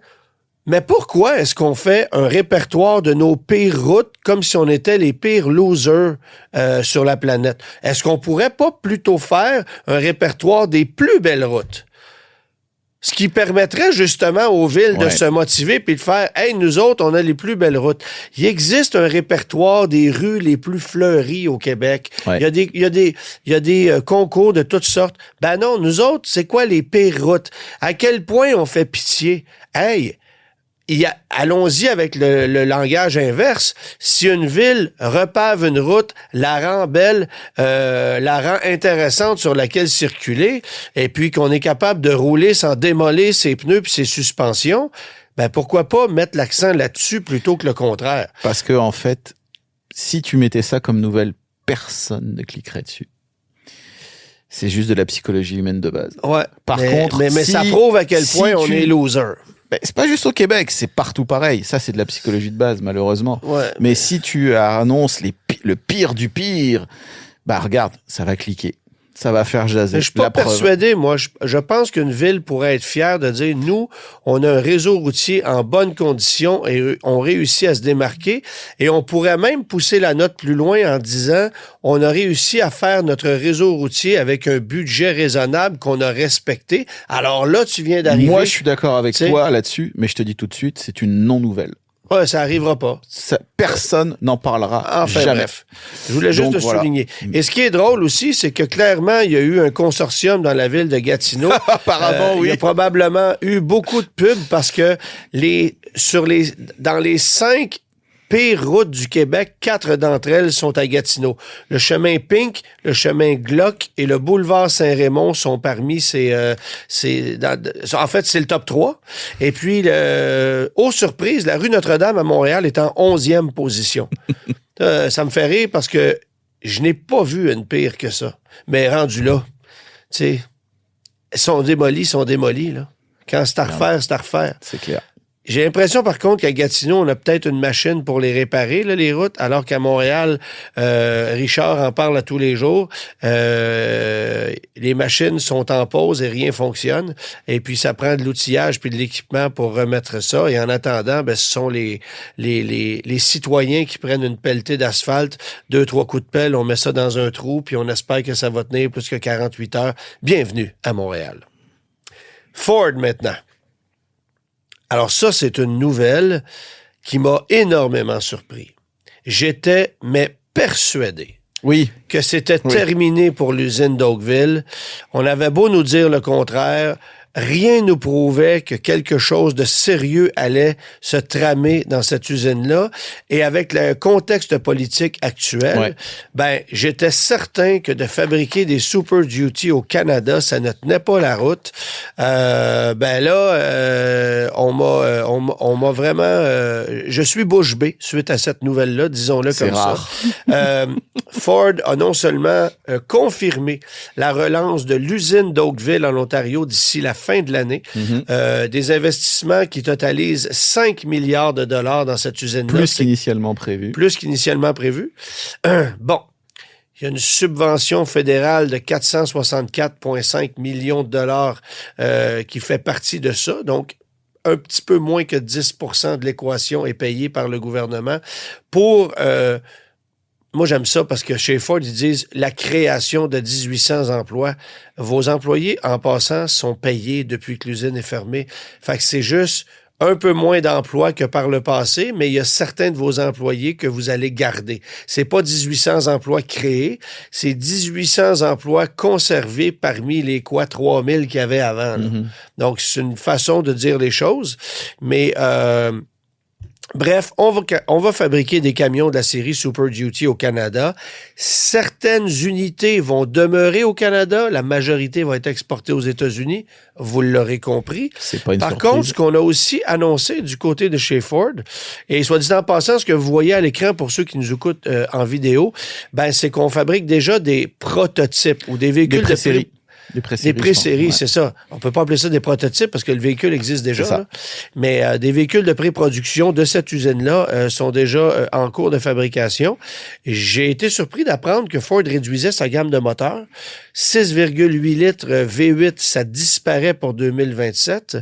Speaker 2: mais pourquoi est-ce qu'on fait un répertoire de nos pires routes comme si on était les pires losers sur la planète? Est-ce qu'on pourrait pas plutôt faire un répertoire des plus belles routes? Ce qui permettrait justement aux villes de se motiver puis de faire « Hey, nous autres, on a les plus belles routes. » Il existe un répertoire des rues les plus fleuries au Québec.
Speaker 3: Ouais.
Speaker 2: Il y a des concours de toutes sortes. Ben non, nous autres, c'est quoi les pires routes? À quel point on fait pitié? Hey, allons-y avec le langage inverse. Si une ville repave une route, la rend belle, la rend intéressante sur laquelle circuler, et puis qu'on est capable de rouler sans démolir ses pneus puis ses suspensions, ben pourquoi pas mettre l'accent là-dessus plutôt que le contraire?
Speaker 3: Parce que en fait, si tu mettais ça comme nouvelle, personne ne cliquerait dessus. C'est juste de la psychologie humaine de base.
Speaker 2: Ouais.
Speaker 3: Par contre,
Speaker 2: mais ça prouve à quel point on est loser.
Speaker 3: Ben, c'est pas juste au Québec, c'est partout pareil. Ça, c'est de la psychologie de base, malheureusement.
Speaker 2: Ouais.
Speaker 3: Mais si tu annonces le pire du pire, bah regarde, ça va cliquer. Ça va faire jaser.
Speaker 2: Je suis pas persuadé, moi. Je pense qu'une ville pourrait être fière de dire, nous, on a un réseau routier en bonne condition et on réussit à se démarquer. Et on pourrait même pousser la note plus loin en disant, on a réussi à faire notre réseau routier avec un budget raisonnable qu'on a respecté. Alors là, tu viens d'arriver.
Speaker 3: Moi, je suis d'accord avec toi là-dessus, mais je te dis tout de suite, c'est une non-nouvelle.
Speaker 2: Ouais, ça arrivera pas.
Speaker 3: Personne n'en parlera jamais.
Speaker 2: Bref, je voulais juste souligner. Et ce qui est drôle aussi, c'est que clairement, il y a eu un consortium dans la ville de Gatineau.
Speaker 3: Apparemment, oui.
Speaker 2: Il y a probablement eu beaucoup de pubs parce que dans les 5 pires routes du Québec, 4 d'entre elles sont à Gatineau. Le chemin Pink, le chemin Glock et le boulevard Saint-Raymond sont parmi en fait, c'est le top 3. Et puis, aux surprises, la rue Notre-Dame à Montréal est en 11e position. Ça me fait rire parce que je n'ai pas vu une pire que ça. Mais rendu là, tu sais, sont démolis, là. Quand c'est à refaire, c'est à refaire.
Speaker 3: C'est clair.
Speaker 2: J'ai l'impression, par contre, qu'à Gatineau, on a peut-être une machine pour les réparer, là, les routes, alors qu'à Montréal, Richard en parle à tous les jours, les machines sont en pause et rien fonctionne. Et puis, ça prend de l'outillage puis de l'équipement pour remettre ça. Et en attendant, ben, ce sont les citoyens qui prennent une pelletée d'asphalte, 2-3 coups de pelle, on met ça dans un trou, puis on espère que ça va tenir plus que 48 heures. Bienvenue à Montréal. Ford, maintenant. Alors ça, c'est une nouvelle qui m'a énormément surpris. J'étais, mais persuadé que c'était terminé pour l'usine d'Oakville. On avait beau nous dire le contraire, rien nous prouvait que quelque chose de sérieux allait se tramer dans cette usine-là. Et avec le contexte politique actuel, j'étais certain que de fabriquer des Super Duty au Canada, ça ne tenait pas la route. On m'a vraiment... je suis bouche bée suite à cette nouvelle-là, disons-le comme
Speaker 3: rare.
Speaker 2: Ça. Ford a non seulement confirmé la relance de l'usine d'Oakville en Ontario d'ici la fin de l'année. Des investissements qui totalisent 5 milliards de dollars dans cette usine-là.
Speaker 3: Plus qu'initialement prévu.
Speaker 2: Plus qu'initialement prévu. Bon. Il y a une subvention fédérale de 464,5 millions de dollars qui fait partie de ça. Donc, un petit peu moins que 10% de l'équation est payée par le gouvernement pour... moi, j'aime ça parce que chez Ford, ils disent la création de 1800 emplois. Vos employés, en passant, sont payés depuis que l'usine est fermée. Fait que c'est juste un peu moins d'emplois que par le passé, mais il y a certains de vos employés que vous allez garder. C'est pas 1800 emplois créés, c'est 1800 emplois conservés parmi les 3000 qu'il y avait avant. Donc, c'est une façon de dire les choses, mais... Bref, on va fabriquer des camions de la série Super Duty au Canada. Certaines unités vont demeurer au Canada. La majorité va être exportée aux États-Unis. Vous l'aurez compris.
Speaker 3: C'est pas une
Speaker 2: Par
Speaker 3: surprise.
Speaker 2: contre, ce qu'on a aussi annoncé du côté de chez Ford, et soit dit en passant, ce que vous voyez à l'écran pour ceux qui nous écoutent en vidéo, ben, c'est qu'on fabrique déjà des prototypes ou des véhicules de série. Des pré-séries, c'est ça. On peut pas appeler ça des prototypes parce que le véhicule existe déjà. Là. Mais des véhicules de pré-production de cette usine-là sont déjà en cours de fabrication. Et j'ai été surpris d'apprendre que Ford réduisait sa gamme de moteurs. 6,8 litres V8, ça disparaît pour 2027.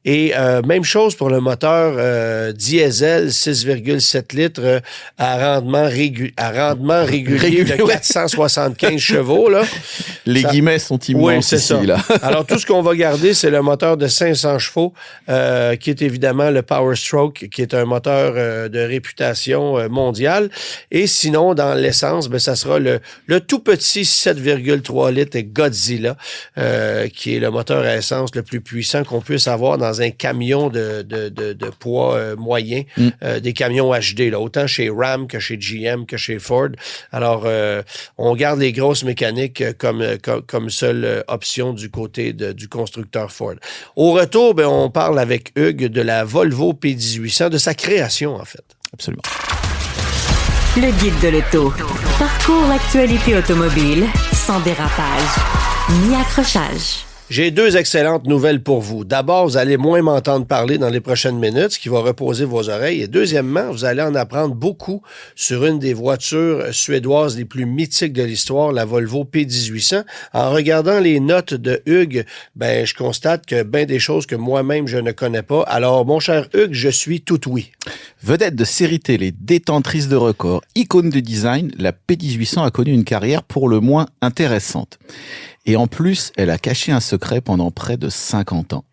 Speaker 2: Et même chose pour le moteur diesel, 6,7 litres à rendement régulier de 475 chevaux. Là.
Speaker 3: Les guillemets sont immenses.
Speaker 2: Oui, c'est ça. Là. Alors, tout ce qu'on va garder, c'est le moteur de 500 chevaux, qui est évidemment le Power Stroke, qui est un moteur de réputation mondiale. Et sinon, dans l'essence, ben, ça sera le tout petit 7,3 litres Godzilla, qui est le moteur à essence le plus puissant qu'on puisse avoir dans un camion de poids moyen, des camions HD, là, autant chez Ram que chez GM que chez Ford. Alors, on garde les grosses mécaniques comme seule option du côté du constructeur Ford. Au retour, ben, on parle avec Hugues de la Volvo P1800, de sa création, en fait.
Speaker 3: Absolument.
Speaker 1: Le guide de l'auto. Parcours l'actualité automobile sans dérapage ni accrochage.
Speaker 2: J'ai deux excellentes nouvelles pour vous. D'abord, vous allez moins m'entendre parler dans les prochaines minutes, ce qui va reposer vos oreilles. Et deuxièmement, vous allez en apprendre beaucoup sur une des voitures suédoises les plus mythiques de l'histoire, la Volvo P1800. En regardant les notes de Hugues, ben, je constate que bien des choses que moi-même je ne connais pas. Alors, mon cher Hugues, je suis tout oui.
Speaker 3: Vedette de série télé, détentrice de records, icône de design, la P1800 a connu une carrière pour le moins intéressante. Et en plus, elle a caché un secret pendant près de 50 ans.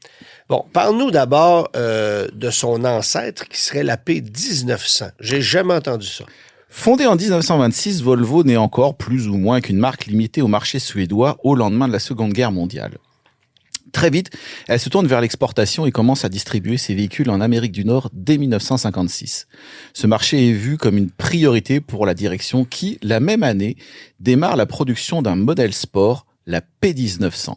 Speaker 2: Bon, parle-nous d'abord de son ancêtre qui serait la P1900. J'ai jamais entendu ça.
Speaker 3: Fondée en 1926, Volvo n'est encore plus ou moins qu'une marque limitée au marché suédois au lendemain de la Seconde Guerre mondiale. Très vite, elle se tourne vers l'exportation et commence à distribuer ses véhicules en Amérique du Nord dès 1956. Ce marché est vu comme une priorité pour la direction qui, la même année, démarre la production d'un modèle sport, la P1900.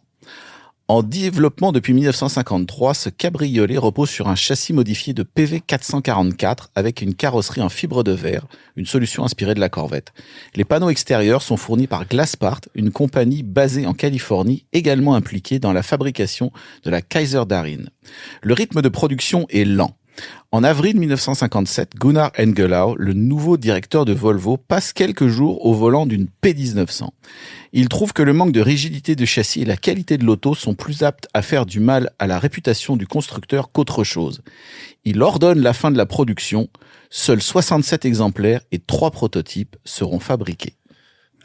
Speaker 3: En développement depuis 1953, ce cabriolet repose sur un châssis modifié de PV 444 avec une carrosserie en fibre de verre, une solution inspirée de la Corvette. Les panneaux extérieurs sont fournis par Glasspart, une compagnie basée en Californie, également impliquée dans la fabrication de la Kaiser-Darin. Le rythme de production est lent. En avril 1957, Gunnar Engellau, le nouveau directeur de Volvo, passe quelques jours au volant d'une P1900. Il trouve que le manque de rigidité de châssis et la qualité de l'auto sont plus aptes à faire du mal à la réputation du constructeur qu'autre chose. Il ordonne la fin de la production. Seuls 67 exemplaires et 3 prototypes seront fabriqués.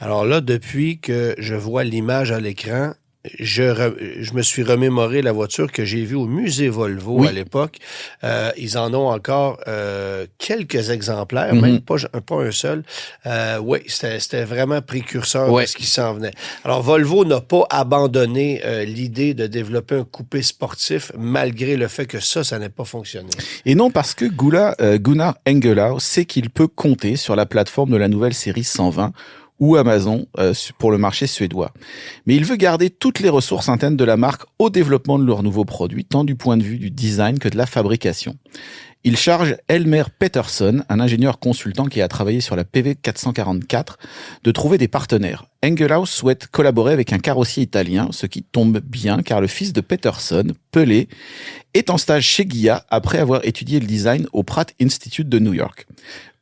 Speaker 2: Alors là, depuis que je vois l'image à l'écran, je me suis remémoré la voiture que j'ai vue au musée Volvo à l'époque. Ils en ont encore quelques exemplaires, même pas un seul. Oui, c'était vraiment précurseur de ce qui s'en venait. Alors, Volvo n'a pas abandonné l'idée de développer un coupé sportif, malgré le fait que ça n'ait pas fonctionné.
Speaker 3: Et non, parce que Gunnar Engellau sait qu'il peut compter sur la plateforme de la nouvelle série 120 ou Amazon pour le marché suédois. Mais il veut garder toutes les ressources internes de la marque au développement de leurs nouveaux produits, tant du point de vue du design que de la fabrication. Il charge Elmer Peterson, un ingénieur consultant qui a travaillé sur la PV 444, de trouver des partenaires. Engelhaus souhaite collaborer avec un carrossier italien, ce qui tombe bien car le fils de Peterson, Pelé, est en stage chez Ghia après avoir étudié le design au Pratt Institute de New York.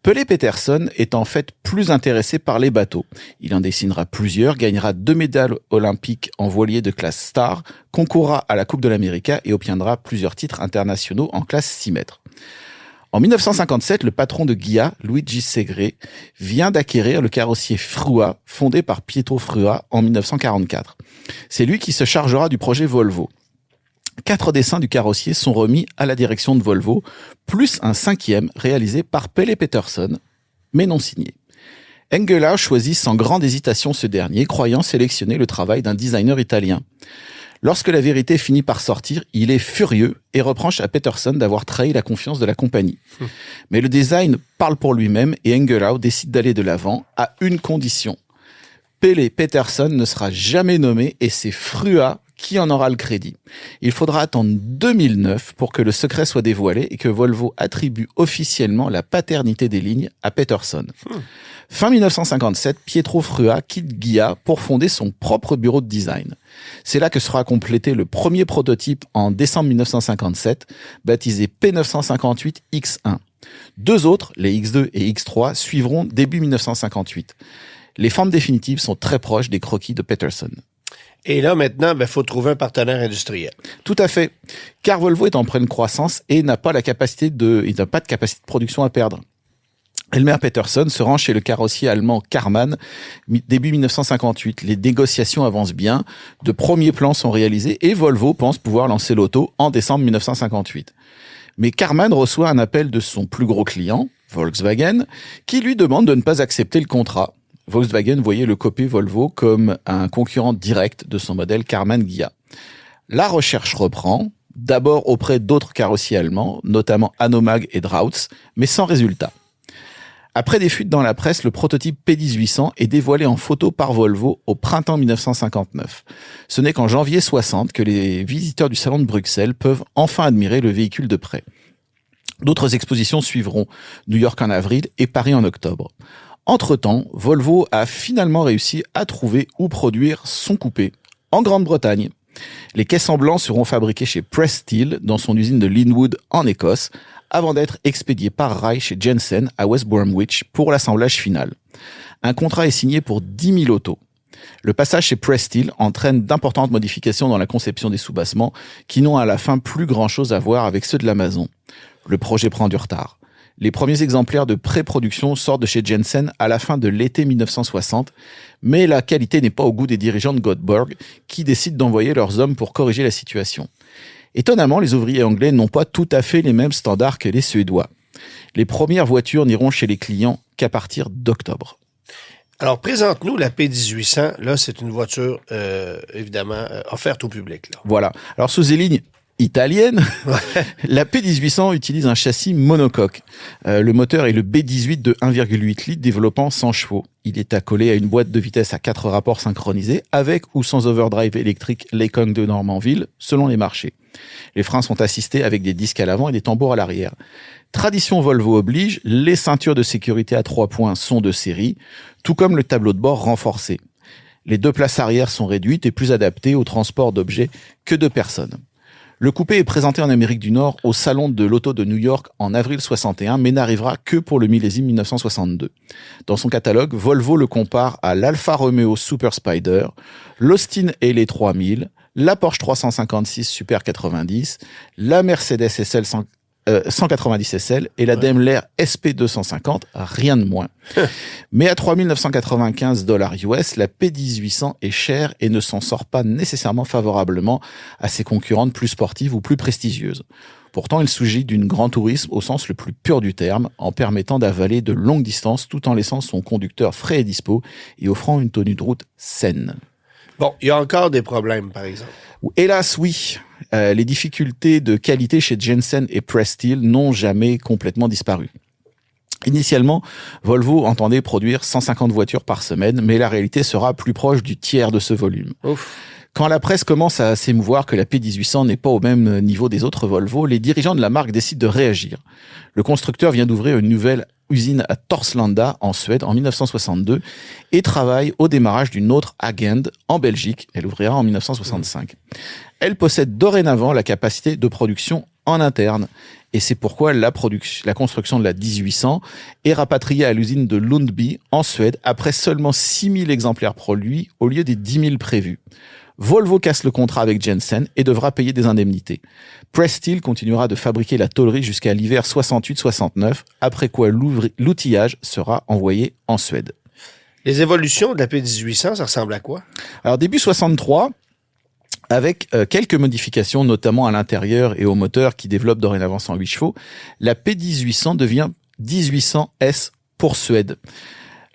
Speaker 3: Pelé Peterson est en fait plus intéressé par les bateaux. Il en dessinera plusieurs, gagnera 2 médailles olympiques en voilier de classe Star, concourra à la Coupe de l'América et obtiendra plusieurs titres internationaux en classe 6 mètres. En 1957, le patron de Ghia, Luigi Segre, vient d'acquérir le carrossier Frua, fondé par Pietro Frua en 1944. C'est lui qui se chargera du projet Volvo. 4 dessins du carrossier sont remis à la direction de Volvo, plus un 5e réalisé par Pelé Peterson, mais non signé. Engelhaus choisit sans grande hésitation ce dernier, croyant sélectionner le travail d'un designer italien. Lorsque la vérité finit par sortir, il est furieux et reproche à Peterson d'avoir trahi la confiance de la compagnie. Mais le design parle pour lui-même et Engelhaus décide d'aller de l'avant à une condition. Pelé Peterson ne sera jamais nommé et c'est Frua qui en aura le crédit. Il faudra attendre 2009 pour que le secret soit dévoilé et que Volvo attribue officiellement la paternité des lignes à Peterson. Fin 1957, Pietro Frua quitte Ghia pour fonder son propre bureau de design. C'est là que sera complété le premier prototype en décembre 1957, baptisé P958X1. 2 autres, les X2 et X3, suivront début 1958. Les formes définitives sont très proches des croquis de Peterson.
Speaker 2: Et là, maintenant, faut trouver un partenaire industriel.
Speaker 3: Tout à fait. Car Volvo est en pleine croissance et n'a pas de capacité de production à perdre. Elmer Peterson se rend chez le carrossier allemand Karmann début 1958. Les négociations avancent bien, de premiers plans sont réalisés et Volvo pense pouvoir lancer l'auto en décembre 1958. Mais Karmann reçoit un appel de son plus gros client, Volkswagen, qui lui demande de ne pas accepter le contrat. Volkswagen voyait le copier Volvo comme un concurrent direct de son modèle Karmann Ghia. La recherche reprend, d'abord auprès d'autres carrossiers allemands, notamment Hanomag et Drauz, mais sans résultat. Après des fuites dans la presse, le prototype P1800 est dévoilé en photo par Volvo au printemps 1959. Ce n'est qu'en janvier 60 que les visiteurs du salon de Bruxelles peuvent enfin admirer le véhicule de près. D'autres expositions suivront, New York en avril et Paris en octobre. Entre-temps, Volvo a finalement réussi à trouver où produire son coupé, en Grande-Bretagne. Les caisses en blanc seront fabriquées chez Press Steel, dans son usine de Linwood, en Écosse, avant d'être expédiées par rail chez Jensen, à West Bromwich, pour l'assemblage final. Un contrat est signé pour 10 000 autos. Le passage chez Press Steel entraîne d'importantes modifications dans la conception des soubassements, qui n'ont à la fin plus grand-chose à voir avec ceux de l'Amazon. Le projet prend du retard. Les premiers exemplaires de pré-production sortent de chez Jensen à la fin de l'été 1960, mais la qualité n'est pas au goût des dirigeants de Göteborg qui décident d'envoyer leurs hommes pour corriger la situation. Étonnamment, les ouvriers anglais n'ont pas tout à fait les mêmes standards que les Suédois. Les premières voitures n'iront chez les clients qu'à partir d'octobre.
Speaker 2: Alors, présente-nous la P1800. Là, c'est une voiture, évidemment, offerte au public. Là.
Speaker 3: Voilà. Alors, sous les lignes italienne, la P1800 utilise un châssis monocoque. Le moteur est le B18 de 1,8 litres développant 100 chevaux. Il est accolé à une boîte de vitesse à 4 rapports synchronisés avec ou sans overdrive électrique Lecon de Normanville, selon les marchés. Les freins sont assistés avec des disques à l'avant et des tambours à l'arrière. Tradition Volvo oblige, les ceintures de sécurité à 3 points sont de série, tout comme le tableau de bord renforcé. Les 2 places arrière sont réduites et plus adaptées au transport d'objets que de personnes. Le coupé est présenté en Amérique du Nord au Salon de l'Auto de New York en avril 61, mais n'arrivera que pour le millésime 1962. Dans son catalogue, Volvo le compare à l'Alfa Romeo Super Spider, l'Austin LA 3000, la Porsche 356 Super 90, la Mercedes SL 190 SL et la Daimler SP 250, rien de moins. Mais à 3 995 $ US, la P1800 est chère et ne s'en sort pas nécessairement favorablement à ses concurrentes plus sportives ou plus prestigieuses. Pourtant, il s'agit d'une grand tourisme au sens le plus pur du terme, en permettant d'avaler de longues distances tout en laissant son conducteur frais et dispo et offrant une tenue de route saine.
Speaker 2: Bon, il y a encore des problèmes, par exemple.
Speaker 3: Hélas, oui. Les difficultés de qualité chez Jensen et Press Steel n'ont jamais complètement disparu. Initialement, Volvo entendait produire 150 voitures par semaine, mais la réalité sera plus proche du tiers de ce volume.
Speaker 2: Ouf.
Speaker 3: Quand la presse commence à s'émouvoir que la P1800 n'est pas au même niveau des autres Volvo, les dirigeants de la marque décident de réagir. Le constructeur vient d'ouvrir une nouvelle usine à Torslanda, en Suède, en 1962, et travaille au démarrage d'une autre à Gent, en Belgique. Elle ouvrira en 1965. Elle possède dorénavant la capacité de production en interne. Et c'est pourquoi la construction de la 1800 est rapatriée à l'usine de Lundby, en Suède, après seulement 6000 exemplaires produits au lieu des 10 000 prévus. Volvo casse le contrat avec Jensen et devra payer des indemnités. Presteel continuera de fabriquer la tôlerie jusqu'à l'hiver 68-69, après quoi l'outillage sera envoyé en Suède.
Speaker 2: Les évolutions de la P1800, ça ressemble à quoi? Alors,
Speaker 3: début 63, avec quelques modifications, notamment à l'intérieur et au moteur qui développe dorénavant 108 chevaux, la P1800 devient 1800S pour Suède.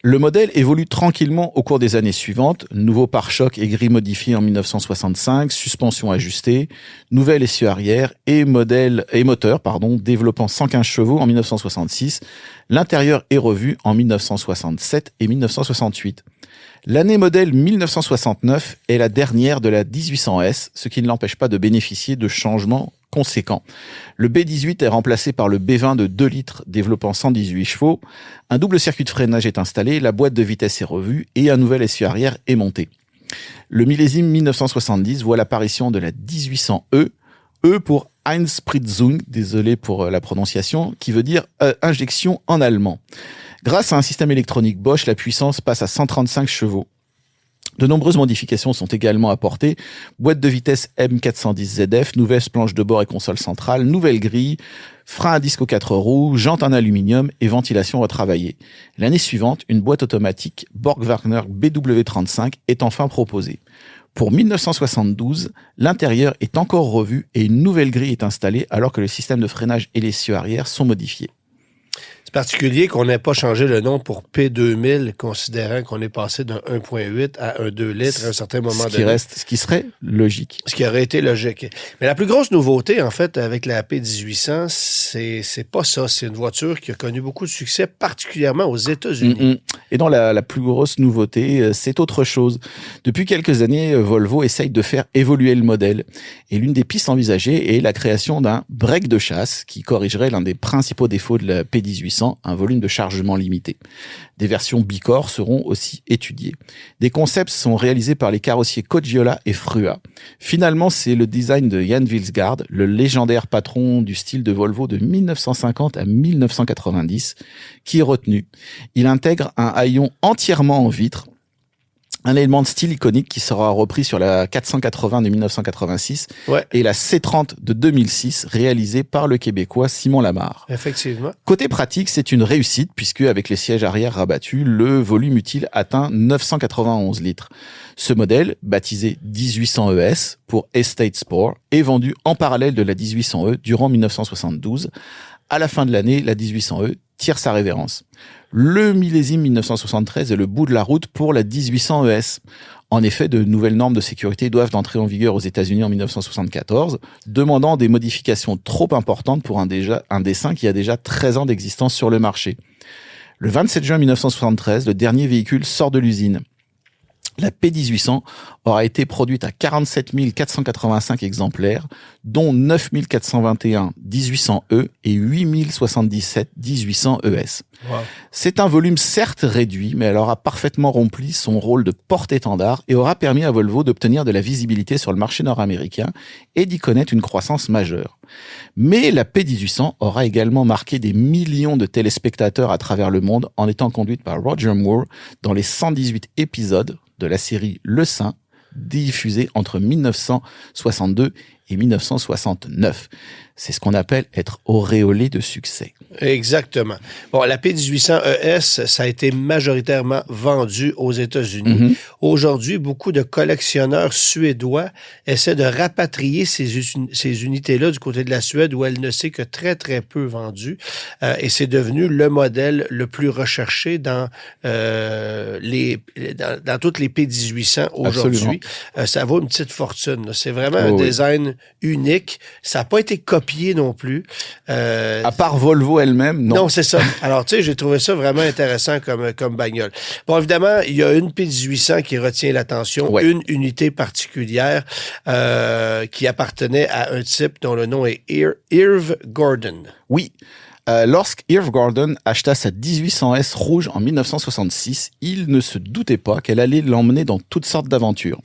Speaker 3: Le modèle évolue tranquillement au cours des années suivantes. Nouveau pare-choc et grille modifiée en 1965, suspension ajustée, nouvel essieu arrière et moteur, développant 115 chevaux en 1966. L'intérieur est revu en 1967 et 1968. L'année modèle 1969 est la dernière de la 1800S, ce qui ne l'empêche pas de bénéficier de changements conséquents. Le B18 est remplacé par le B20 de 2 litres développant 118 chevaux, un double circuit de freinage est installé, la boîte de vitesse est revue et un nouvel essieu arrière est monté. Le millésime 1970 voit l'apparition de la 1800E, E pour Einspritzung, désolé pour la prononciation, qui veut dire injection en allemand. Grâce à un système électronique Bosch, la puissance passe à 135 chevaux. De nombreuses modifications sont également apportées. Boîte de vitesse M410ZF, nouvelle planche de bord et console centrale, nouvelle grille, frein à disque aux 4 roues, jantes en aluminium et ventilation retravaillée. L'année suivante, une boîte automatique Borg-Warner BW35 est enfin proposée. Pour 1972, l'intérieur est encore revu et une nouvelle grille est installée alors que le système de freinage et l'essieu arrière sont modifiés.
Speaker 2: C'est particulier qu'on n'ait pas changé le nom pour P2000, considérant qu'on est passé d'un 1.8 à un 2 litres à un certain moment donné.
Speaker 3: Ce qui serait logique.
Speaker 2: Ce qui aurait été logique. Mais la plus grosse nouveauté, en fait, avec la P1800, c'est pas ça. C'est une voiture qui a connu beaucoup de succès, particulièrement aux États-Unis.
Speaker 3: Et dans la plus grosse nouveauté, c'est autre chose. Depuis quelques années, Volvo essaye de faire évoluer le modèle. Et l'une des pistes envisagées est la création d'un break de chasse qui corrigerait l'un des principaux défauts de la P1800, un volume de chargement limité. Des versions bicorps seront aussi étudiées. Des concepts sont réalisés par les carrossiers Cogiola et Frua. Finalement, c'est le design de Jan Vilsgaard, le légendaire patron du style de Volvo de 1950 à 1990, qui est retenu. Il intègre un haillon entièrement en vitre, un élément de style iconique qui sera repris sur la 480 de 1986 et la C30 de 2006 réalisée par le Québécois Simon Lamarre.
Speaker 2: Effectivement.
Speaker 3: Côté pratique, c'est une réussite puisque avec les sièges arrière rabattus, le volume utile atteint 991 litres. Ce modèle, baptisé 1800ES pour Estate Sport, est vendu en parallèle de la 1800E durant 1972. À la fin de l'année, la 1800E tire sa révérence. Le millésime 1973 est le bout de la route pour la 1800ES. En effet, de nouvelles normes de sécurité doivent entrer en vigueur aux États-Unis en 1974, demandant des modifications trop importantes pour un dessin qui a déjà 13 ans d'existence sur le marché. Le 27 juin 1973, le dernier véhicule sort de l'usine. La P1800 aura été produite à 47 485 exemplaires, dont 9 421 1800E et 8 077 1800ES. Wow. C'est un volume certes réduit, mais elle aura parfaitement rempli son rôle de porte-étendard et aura permis à Volvo d'obtenir de la visibilité sur le marché nord-américain et d'y connaître une croissance majeure. Mais la P1800 aura également marqué des millions de téléspectateurs à travers le monde en étant conduite par Roger Moore dans les 118 épisodes de la série Le Saint, diffusée entre 1962 et 1969. C'est ce qu'on appelle être auréolé de succès.
Speaker 2: Exactement. Bon, la P1800ES, ça a été majoritairement vendu aux États-Unis. Aujourd'hui, beaucoup de collectionneurs suédois essaient de rapatrier ces unités-là du côté de la Suède où elle ne s'est que très, très peu vendue. Et c'est devenu le modèle le plus recherché dans toutes les P1800 aujourd'hui. Ça vaut une petite fortune. Là. C'est vraiment un design unique. Ça n'a pas été copié copié non plus.
Speaker 3: À part Volvo elle-même, non.
Speaker 2: Non, c'est ça. Alors, tu sais, j'ai trouvé ça vraiment intéressant comme bagnole. Bon, évidemment, il y a une P1800 qui retient l'attention, une unité particulière qui appartenait à un type dont le nom est Irv Gordon.
Speaker 3: Oui. Lorsque Irv Gordon acheta sa 1800S rouge en 1966, il ne se doutait pas qu'elle allait l'emmener dans toutes sortes d'aventures.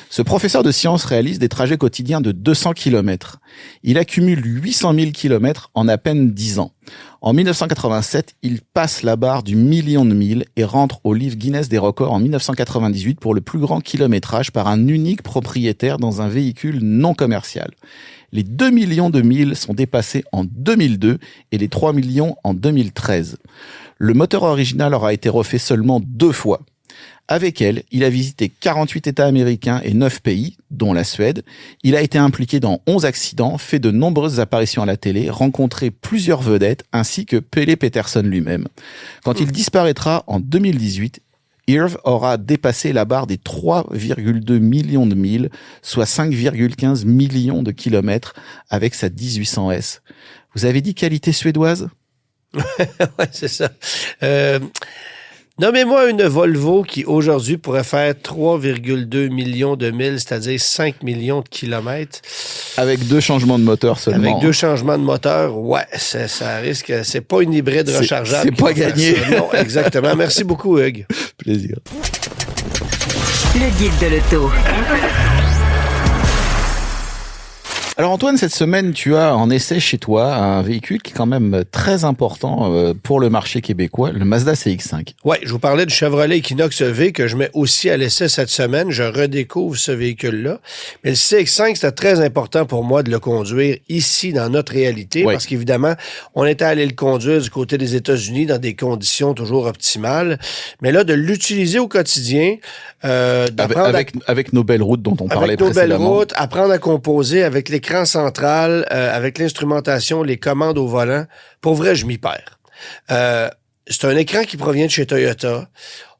Speaker 3: Ce professeur de sciences réalise des trajets quotidiens de 200 km. Il accumule 800 000 km en à peine 10 ans. En 1987, il passe la barre du million de milles et rentre au livre Guinness des records en 1998 pour le plus grand kilométrage par un unique propriétaire dans un véhicule non commercial. Les 2 millions de milles sont dépassés en 2002 et les 3 millions en 2013. Le moteur original aura été refait seulement 2 fois. Avec elle, il a visité 48 États américains et 9 pays, dont la Suède. Il a été impliqué dans 11 accidents, fait de nombreuses apparitions à la télé, rencontré plusieurs vedettes, ainsi que Pele Peterson lui-même. Quand il disparaîtra en 2018, Irv aura dépassé la barre des 3,2 millions de milles, soit 5,15 millions de kilomètres avec sa 1800S. Vous avez dit qualité suédoise?
Speaker 2: Ouais, c'est ça. Nommez-moi une Volvo qui, aujourd'hui, pourrait faire 3,2 millions de milles, c'est-à-dire 5 millions de kilomètres.
Speaker 3: Avec 2 changements de moteur seulement.
Speaker 2: Avec 2 changements de moteur, ouais, ça risque. C'est pas une hybride rechargeable.
Speaker 3: C'est pas gagné.
Speaker 2: Non, exactement. Merci beaucoup, Hugues.
Speaker 3: Plaisir.
Speaker 1: Le guide de l'auto.
Speaker 3: Alors Antoine, cette semaine, tu as en essai chez toi un véhicule qui est quand même très important pour le marché québécois, le Mazda CX-5.
Speaker 2: Oui, je vous parlais du Chevrolet Equinox EV que je mets aussi à l'essai cette semaine. Je redécouvre ce véhicule-là. Mais le CX-5, c'était très important pour moi de le conduire ici, dans notre réalité, parce qu'évidemment, on était allé le conduire du côté des États-Unis dans des conditions toujours optimales. Mais là, de l'utiliser au quotidien,
Speaker 3: avec nos belles routes dont on parlait précédemment. Avec nos belles routes,
Speaker 2: apprendre à composer avec l'écran central, avec l'instrumentation, les commandes au volant. Pour vrai, je m'y perds. C'est un écran qui provient de chez Toyota.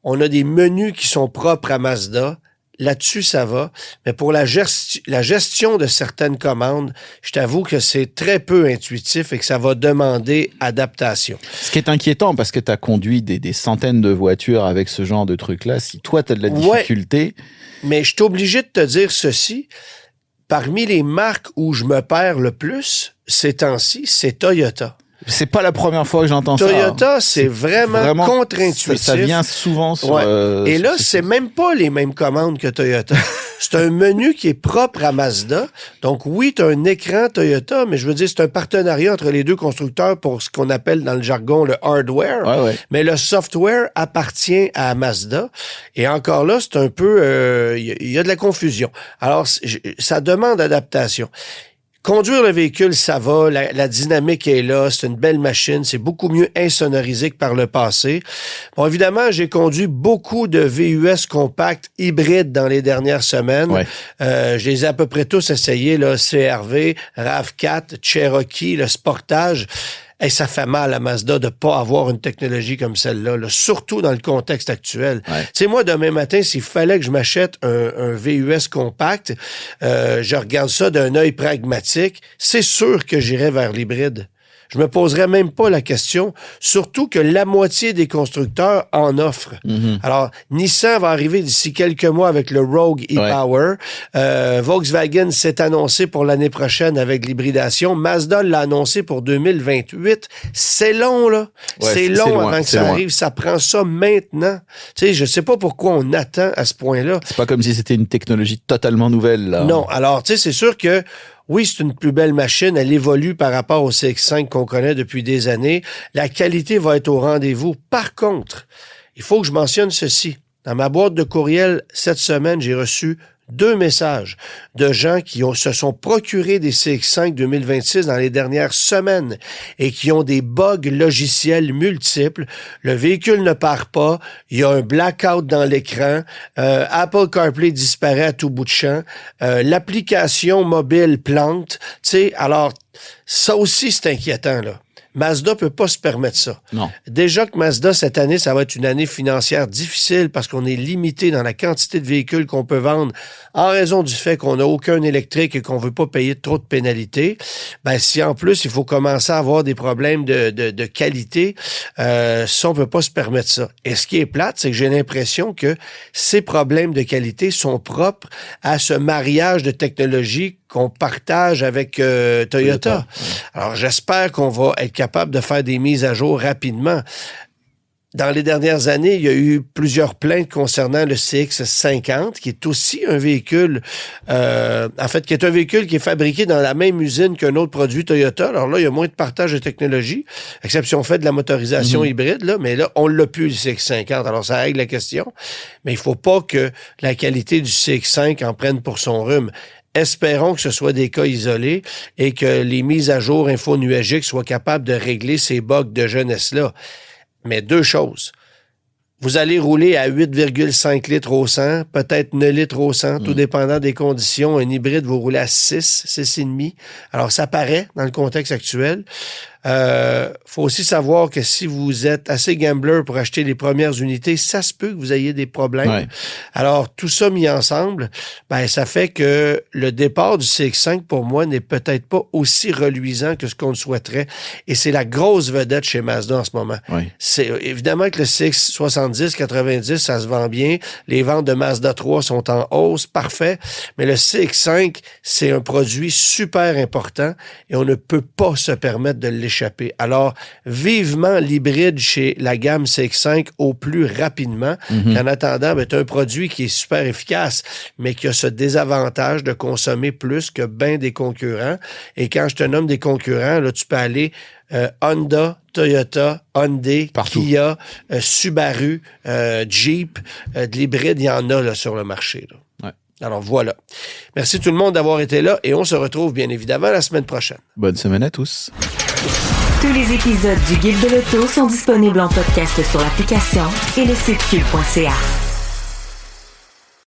Speaker 2: On a des menus qui sont propres à Mazda. Là-dessus, ça va. Mais pour la gestion de certaines commandes, je t'avoue que c'est très peu intuitif et que ça va demander adaptation.
Speaker 3: Ce qui est inquiétant, parce que tu as conduit des centaines de voitures avec ce genre de truc-là. Si toi, tu as de la difficulté...
Speaker 2: Ouais, mais je suis obligé de te dire ceci. Parmi les marques où je me perds le plus, ces temps-ci, c'est Toyota.
Speaker 3: C'est pas la première fois que j'entends ça.
Speaker 2: Toyota, c'est vraiment contre-intuitif.
Speaker 3: Ça vient souvent sur...
Speaker 2: Et là, c'est même pas les mêmes commandes que Toyota. C'est un menu qui est propre à Mazda. Donc oui, tu as un écran Toyota, mais je veux dire, c'est un partenariat entre les deux constructeurs pour ce qu'on appelle dans le jargon le hardware.
Speaker 3: Ouais.
Speaker 2: Mais le software appartient à Mazda. Et encore là, c'est un peu... il y a de la confusion. Alors, ça demande adaptation. Conduire le véhicule, ça va, la dynamique est là, c'est une belle machine, c'est beaucoup mieux insonorisé que par le passé. Bon, évidemment, j'ai conduit beaucoup de VUS compacts hybrides dans les dernières semaines.
Speaker 3: Ouais.
Speaker 2: Je les ai à peu près tous essayés, là, CR-V, RAV4, Cherokee, le Sportage. Et ça fait mal à Mazda de pas avoir une technologie comme celle-là, là, surtout dans le contexte actuel.
Speaker 3: Ouais.
Speaker 2: Tu sais, moi, demain matin, s'il fallait que je m'achète un VUS compact, je regarde ça d'un œil pragmatique, c'est sûr que j'irais vers l'hybride. Je me poserais même pas la question, surtout que la moitié des constructeurs en offrent. Mm-hmm. Alors, Nissan va arriver d'ici quelques mois avec le Rogue e-Power. Volkswagen s'est annoncé pour l'année prochaine avec l'hybridation. Mazda l'a annoncé pour 2028. C'est long, là.
Speaker 3: Ouais,
Speaker 2: c'est long avant que ça arrive. Ça prend ça maintenant. Tu sais, je sais pas pourquoi on attend à ce point-là.
Speaker 3: C'est pas comme si c'était une technologie totalement nouvelle, là.
Speaker 2: Non. Alors, tu sais, c'est sûr que oui, c'est une plus belle machine. Elle évolue par rapport au CX-5 qu'on connaît depuis des années. La qualité va être au rendez-vous. Par contre, il faut que je mentionne ceci. Dans ma boîte de courriel, cette semaine, j'ai reçu 2 messages de gens qui se sont procurés des CX-5 2026 dans les dernières semaines et qui ont des bugs logiciels multiples. Le véhicule ne part pas. Il y a un blackout dans l'écran. Apple CarPlay disparaît à tout bout de champ. L'application mobile plante. Tu sais, alors, ça aussi, c'est inquiétant, là. Mazda peut pas se permettre ça.
Speaker 3: Non.
Speaker 2: Déjà que Mazda, cette année, ça va être une année financière difficile parce qu'on est limité dans la quantité de véhicules qu'on peut vendre en raison du fait qu'on n'a aucun électrique et qu'on veut pas payer trop de pénalités. Ben, si en plus, il faut commencer à avoir des problèmes de qualité, ça, on peut pas se permettre ça. Et ce qui est plate, c'est que j'ai l'impression que ces problèmes de qualité sont propres à ce mariage de technologie qu'on partage avec Toyota. Alors, j'espère qu'on va être capable de faire des mises à jour rapidement. Dans les dernières années, il y a eu plusieurs plaintes concernant le CX-50, qui est aussi un véhicule, qui est un véhicule qui est fabriqué dans la même usine qu'un autre produit Toyota. Alors là, il y a moins de partage de technologie, exception faite de la motorisation hybride, là, mais là, on l'a plus, le CX-50. Alors, ça règle la question. Mais il faut pas que la qualité du CX-5 en prenne pour son rhume. Espérons que ce soit des cas isolés et que les mises à jour infonuagiques soient capables de régler ces bugs de jeunesse-là. Mais deux choses. Vous allez rouler à 8,5 litres au 100, peut-être 9 litres au 100, tout dépendant des conditions. Un hybride, vous roulez à 6,5. Alors, ça paraît dans le contexte actuel. Faut aussi savoir que si vous êtes assez gambler pour acheter les premières unités, ça se peut que vous ayez des problèmes. Ouais. Alors, tout ça mis ensemble, ben, ça fait que le départ du CX-5, pour moi, n'est peut-être pas aussi reluisant que ce qu'on le souhaiterait. Et c'est la grosse vedette chez Mazda en ce moment. Ouais. C'est évidemment que le CX-70, 90, ça se vend bien. Les ventes de Mazda 3 sont en hausse, parfait. Mais le CX-5, c'est un produit super important et on ne peut pas se permettre de l'échapper. Alors, vivement l'hybride chez la gamme CX-5 au plus rapidement, qu'en attendant, ben, tu as un produit qui est super efficace, mais qui a ce désavantage de consommer plus que bien des concurrents. Et quand je te nomme des concurrents, là, tu peux aller Honda, Toyota, Hyundai, partout. Kia, Subaru, Jeep, de l'hybride, il y en a là, sur le marché. Là. Ouais. Alors voilà. Merci tout le monde d'avoir été là et on se retrouve bien évidemment la semaine prochaine.
Speaker 3: Bonne semaine à tous.
Speaker 1: Tous les épisodes du Guide de l'auto sont disponibles en podcast sur l'application et le site cube.ca.